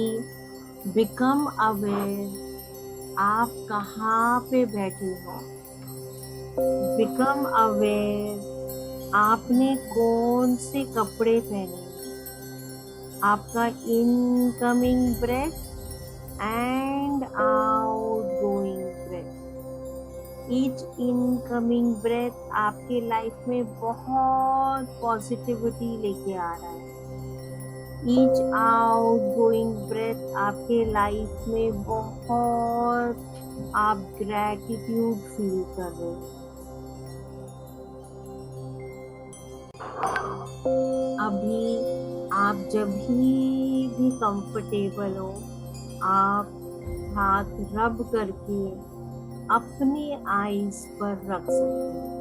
बिकम अवेयर आप कहाँ पे बैठे हो। बिकम अवेयर आपने कौन से कपड़े पहने। आपका incoming breath and outgoing breath. Each incoming breath आपके लाइफ में बहुत पॉजिटिविटी लेके आ रहा है। ईच आउटगोइंग ब्रेथ आपके लाइफ में बहुत आप ग्रैटिट्यूड फील कर रहे हो। अभी आप जब भी कंफर्टेबल हो, आप हाथ रब करके अपने आईज पर रख सकते हैं।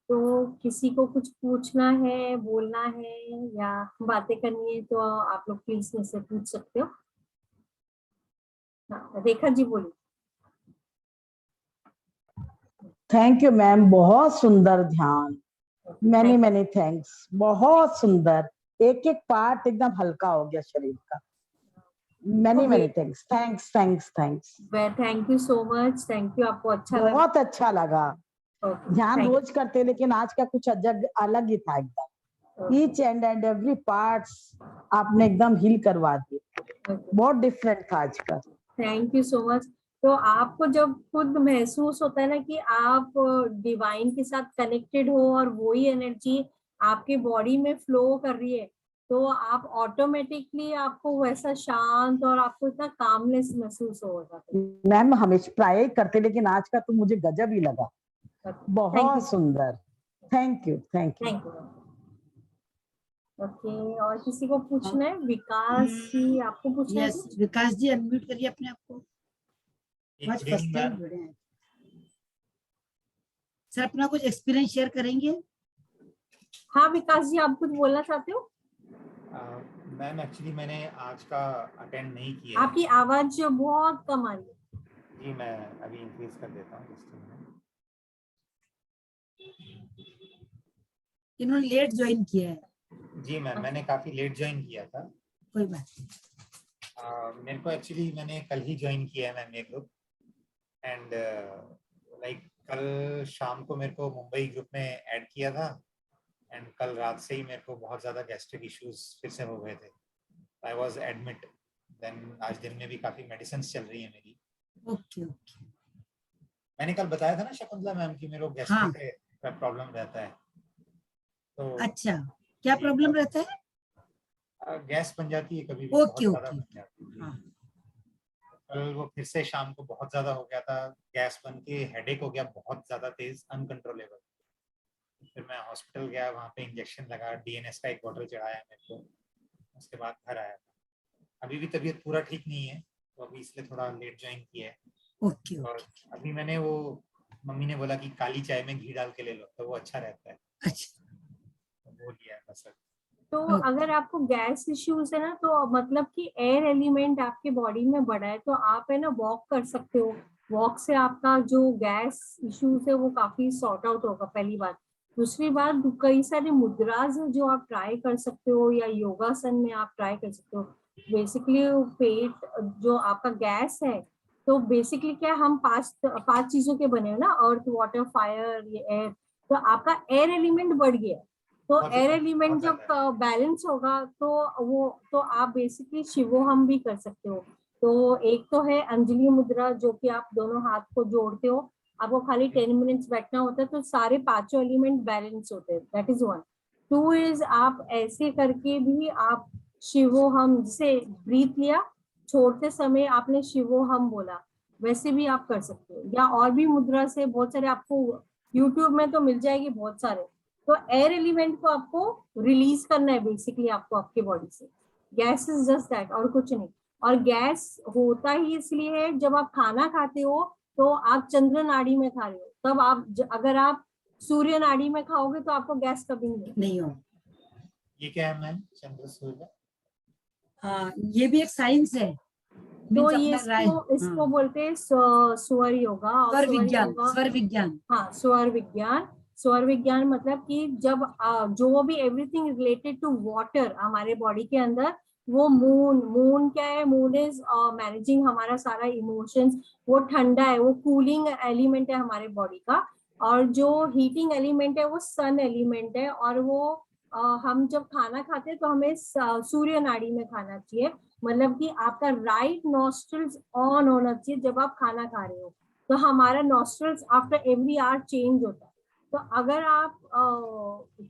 तो किसी को कुछ पूछना है, बोलना है या बातें करनी है तो आप लोग प्लीज मुझसे पूछ सकते हो। हाँ, रेखा जी बोलिए। थैंक यू मैम, बहुत सुंदर ध्यान। मैनी Thank- मैनी थैंक्स, बहुत सुंदर। एक एक पार्ट एकदम हल्का हो गया शरीर का। Many many thanks, thanks thanks thanks. Thank you so much. Thank you. आपको अच्छा लगा? बहुत अच्छा लगा। Okay, ध्यान thank रोज करते लेकिन आज का कुछ अलग ही था एकदम। you. Each and every parts आपने एकदम हील करवा दी। Okay. बहुत डिफरेंट था आज का। Thank you so much. तो आपको जब खुद महसूस होता है ना कि आप डिवाइन के साथ कनेक्टेड हो और वही एनर्जी आपके बॉडी में फ्लो कर रही है, तो आप ऑटोमेटिकली आपको वैसा शांत और आपको इतना कामनेस महसूस हो जाता है। मैम हमेशा ट्राई करते लेकिन आज का तो मुझे गजब ही लगा। बहुत सुंदर। Thank you thank you. Thank you. Okay, और किसी को पूछना है? विकास जी, आपको पूछना है? यस, विकास जी अनम्यूट करिए अपने आप को। बहुत फर्स्ट टाइम जुड़े हैं सर, अपना कुछ एक्सपीरियंस शेयर करेंगे? हाँ विकास जी, आप कुछ बोलना चाहते हो? मैम एक्चुअली मैंने आज का अटेंड नहीं किया। आपकी आवाज जो बहुत कम आ रही है। जी मैं अभी इंक्रीज कर देता हूँ। इन्होंने लेट ज्वाइन किया है। जी मैम मैंने काफी लेट ज्वाइन किया था। कोई बात नहीं। मेरे को एक्चुअली मैंने कल ही ज्वाइन किया है मैम ये ग्रुप। एंड लाइक कल शाम को मेरे को मुंबई ग्रुप में ऐड किया था। एंड कल रात से ही मेरे को बहुत ज़्यादा गैस्ट्रिक इश्यूज फिर से हो गए थे। I was admit. देन आज दिन में भी काफ़ी मेडिसिन चल रही है मेरी। Okay okay. मैंने कल बताया था ना शकुंतला मैम कि मेरे को गैस्ट्रिक का प्रॉब्लम रहता है। तो अच्छा, क्या प्रॉब्लम रहता है? गैस बन जाती है कभी भी, बहुत ओके ज़्यादा ओके। बन जाती है। हाँ, कल वो फिर से शाम को बहुत ज़्यादा हो गया था। गैस बन के हेडेक हो गया बहुत ज़्यादा तेज, अनकंट्रोलेबल। फिर मैं हॉस्पिटल गया, वहाँ पे इंजेक्शन लगा, डीएनएस का एक बॉटल चढ़ाया मेरे को। उसके बाद घर आया। अभी भी तबीयत पूरा ठीक नहीं है, तो अभी इसलिए थोड़ा लेट ज्वाइन किया है। ओके और ओके। अभी मैंने वो मम्मी ने बोला कि काली चाय में घी डाल के ले लो तो वो अच्छा रहता है, अच्छा, तो वो लिया है बस। तो ओके। अगर आपको गैस इश्यूज है ना, तो मतलब कि एयर एलिमेंट आपके बॉडी में बढ़ा है, तो आप है ना वॉक कर सकते हो। वॉक से आपका जो गैस इश्यूज है वो काफी सॉर्ट आउट होगा, पहली बात। दूसरी बात, कई सारे मुद्राज है जो आप ट्राई कर सकते हो, या योगासन में आप ट्राई कर सकते हो। बेसिकली पेट जो आपका गैस है, तो बेसिकली क्या, हम पांच चीजों के बने हो ना, अर्थ वाटर फायर ये एयर। तो आपका एयर एलिमेंट बढ़ गया है, तो बहुत एयर ज्यादा, एलिमेंट बहुत जब ज्यादा। बैलेंस होगा तो वो, तो आप बेसिकली शिवोहम भी कर सकते हो। तो एक तो है अंजलि मुद्रा, जो कि आप दोनों हाथ को जोड़ते हो, आपको खाली 10 मिनट्स बैठना होता है, तो सारे पांचों एलिमेंट बैलेंस होते हैं, that is one. Two is आप ऐसे करके भी आप शिवोहम, जैसे ब्रीथ लिया, छोड़ते समय आपने शिवोहम बोला, वैसे भी आप कर सकते हो। या और भी मुद्रा से बहुत सारे आपको यूट्यूब में तो मिल जाएगी बहुत सारे। तो एयर एलिमेंट को आपको रिलीज करना है बेसिकली, आपको आपके बॉडी से। गैस इज जस्ट दैट, और कुछ नहीं। और गैस होता ही इसलिए है, जब आप खाना खाते हो तो आप चंद्र नाड़ी में खा रहे हो, तब आप अगर आप सूर्य नाड़ी में खाओगे तो आपको गैस कभी नहीं होगी। नहीं हो। ये क्या है मैम, चंद्र सूर्य? हाँ, ये भी एक साइंस है, तो मीन्स ये अपना राय। इसको हाँ, बोलते हैं स्वर योगा। और स्वर स्वर विज्ञान, योगा, स्वर विज्ञान। हाँ स्वर विज्ञान। स्वर विज्ञान मतलब कि जब जो भी एवरीथिंग रिलेटेड टू वाटर हमारे बॉडी के अंदर, वो मून, मून क्या है, मून इज मैनेजिंग हमारा सारा इमोशंस। वो ठंडा है, वो कूलिंग एलिमेंट है हमारे बॉडी का। और जो हीटिंग एलिमेंट है वो सन एलिमेंट है। और वो हम जब खाना खाते हैं तो हमें सूर्य नाड़ी में खाना चाहिए। मतलब कि आपका राइट नॉस्ट्रल्स ऑन होना चाहिए जब आप खाना खा रहे हो। तो हमारा nostrils after every hour change होता है। तो अगर आप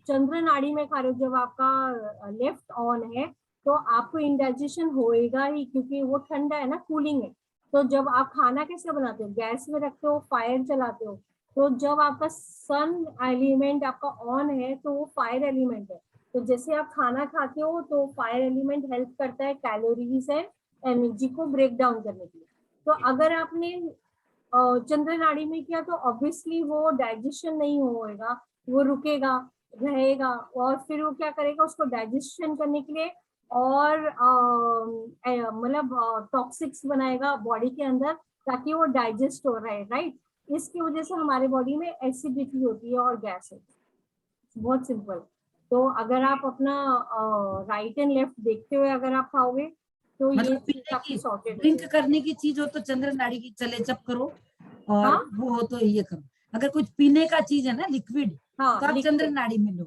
चंद्र नाड़ी में खा रहे हो जब आपका लेफ्ट ऑन है, तो आपको इंडाइजेशन होएगा ही, क्योंकि वो ठंडा है ना, कूलिंग है। तो जब आप खाना कैसे बनाते हो, गैस में रखते हो, फायर चलाते हो। तो जब आपका सन एलिमेंट आपका ऑन है तो वो फायर एलिमेंट है। तो जैसे आप खाना खाते हो तो फायर एलिमेंट हेल्प करता है कैलोरीज एंड एनर्जी को ब्रेक डाउन करने के लिए। तो अगर आपने चंद्र नाड़ी में किया तो ऑब्वियसली वो डाइजेशन नहीं होएगा, वो रुकेगा, रहेगा। और फिर वो क्या करेगा, उसको डाइजेशन करने के लिए और मतलब टॉक्सिक्स बनाएगा बॉडी के अंदर, ताकि वो डाइजेस्ट हो रहा है, राइट। इसकी वजह से हमारे बॉडी में एसिडिटी होती है और गैस होती है, बहुत सिंपल। तो अगर आप अपना राइट एंड लेफ्ट देखते हुए अगर आप खाओगे तो ये मतलब चीज पीने आपकी की, सॉर्टेड हो ड्रिंक जाएगी। करने की चीज हो तो चंद्र नाड़ी की चले जप करो, और हाँ वो हो तो ये करो। अगर कुछ पीने का चीज है ना, लिक्विड, हाँ, तो आप चंद्र लिक्विड, नाड़ी में लो।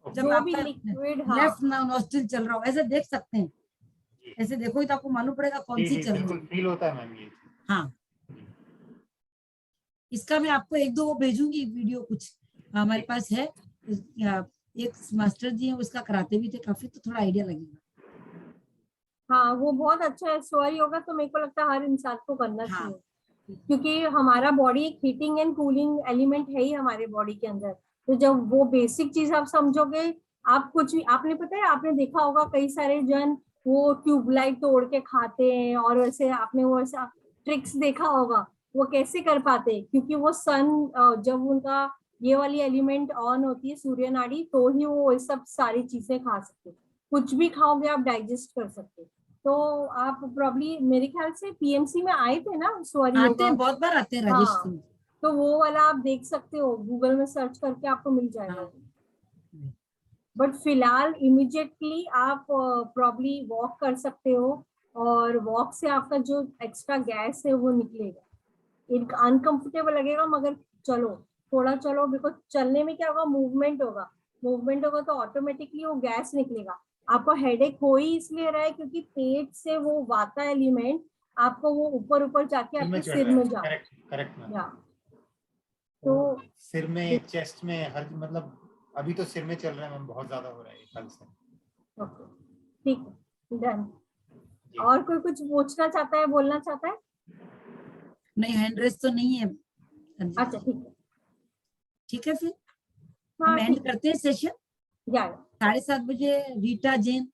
जब जो भी आपका लिक्विड, हाँ लेफ्ट नॉस्ट्रिल चल रहा हो, ऐसे देख सकते हैं, जी ऐसे देखो तो आपको मालूम पड़ेगा कौन जी सी जी, चल बिल्कुल रही है। फील होता है मैम ये। हाँ, इसका मैं आपको एक दो वो भेजूंगी वीडियो, कुछ हमारे ठीक है। पास है। एक मास्टर जी हैं, उसका कराते भी थे काफी, तो थोड़ा आइडिया लगेगा। हाँ, वो बहुत अच्छा है स्वर योगा। तो मेरे को लगता है हर इंसान को करना हाँ, चाहिए, क्योंकि हमारा बॉडी एक हीटिंग एंड कूलिंग एलिमेंट है ही हमारे बॉडी के अंदर। तो जब वो बेसिक चीज आप समझोगे, आप कुछ भी, आपने पता है, आपने देखा होगा कई सारे जन वो ट्यूबलाइट तोड़ के खाते हैं, और वैसे आपने वो ऐसा ट्रिक्स देखा होगा। वो कैसे कर पाते हैं, क्योंकि वो सन, जब उनका ये वाली एलिमेंट ऑन होती है, सूर्य नाड़ी, तो ही वो ये सब सारी चीजें खा सकते हैं। कुछ भी खाओगे आप डाइजेस्ट कर सकते हैं। तो आप प्रॉब्ली मेरे ख्याल से पीएमसी में आए थे ना स्वर आते योगा। हैं, बहुत बार आते हैं राजेश हाँ, सिंह। तो वो वाला आप देख सकते हो, गूगल में सर्च करके आपको मिल जाएगा। हाँ, बट फिलहाल इमिडिएटली आप प्रॉब्ली वॉक कर सकते हो, और वॉक से आपका जो एक्स्ट्रा गैस है वो निकलेगा। एक अनकंफर्टेबल लगेगा, मगर चलो, थोड़ा चलो, बिकॉज चलने में क्या होगा, मूवमेंट होगा। मूवमेंट होगा तो ऑटोमेटिकली वो गैस निकलेगा। आपको हेडेक हो ही इसलिए रहा है क्योंकि पेट से वो वाता एलिमेंट आपको वो ऊपर ऊपर जाके सिर में आपके चढ़ सिर रहा में है, जा, करेक्ट करेक्ट मैम। या तो वो सिर में, चेस्ट में, हर मतलब अभी तो सिर में चल रहा है मैम, बहुत ज्यादा हो रहा है ये कल से। ओके, ठीक है, डन। जी और कोई कुछ पूछना चाहता है, बोलना चाहता है? नहीं, हैंड रेस तो नहीं है अंजलि अच्छा, जी। ठीक है। ठीक है, फिर हाँ हम एंड ठीक है, करते हैं सेशन। या 7:30 बजे रीटा जैन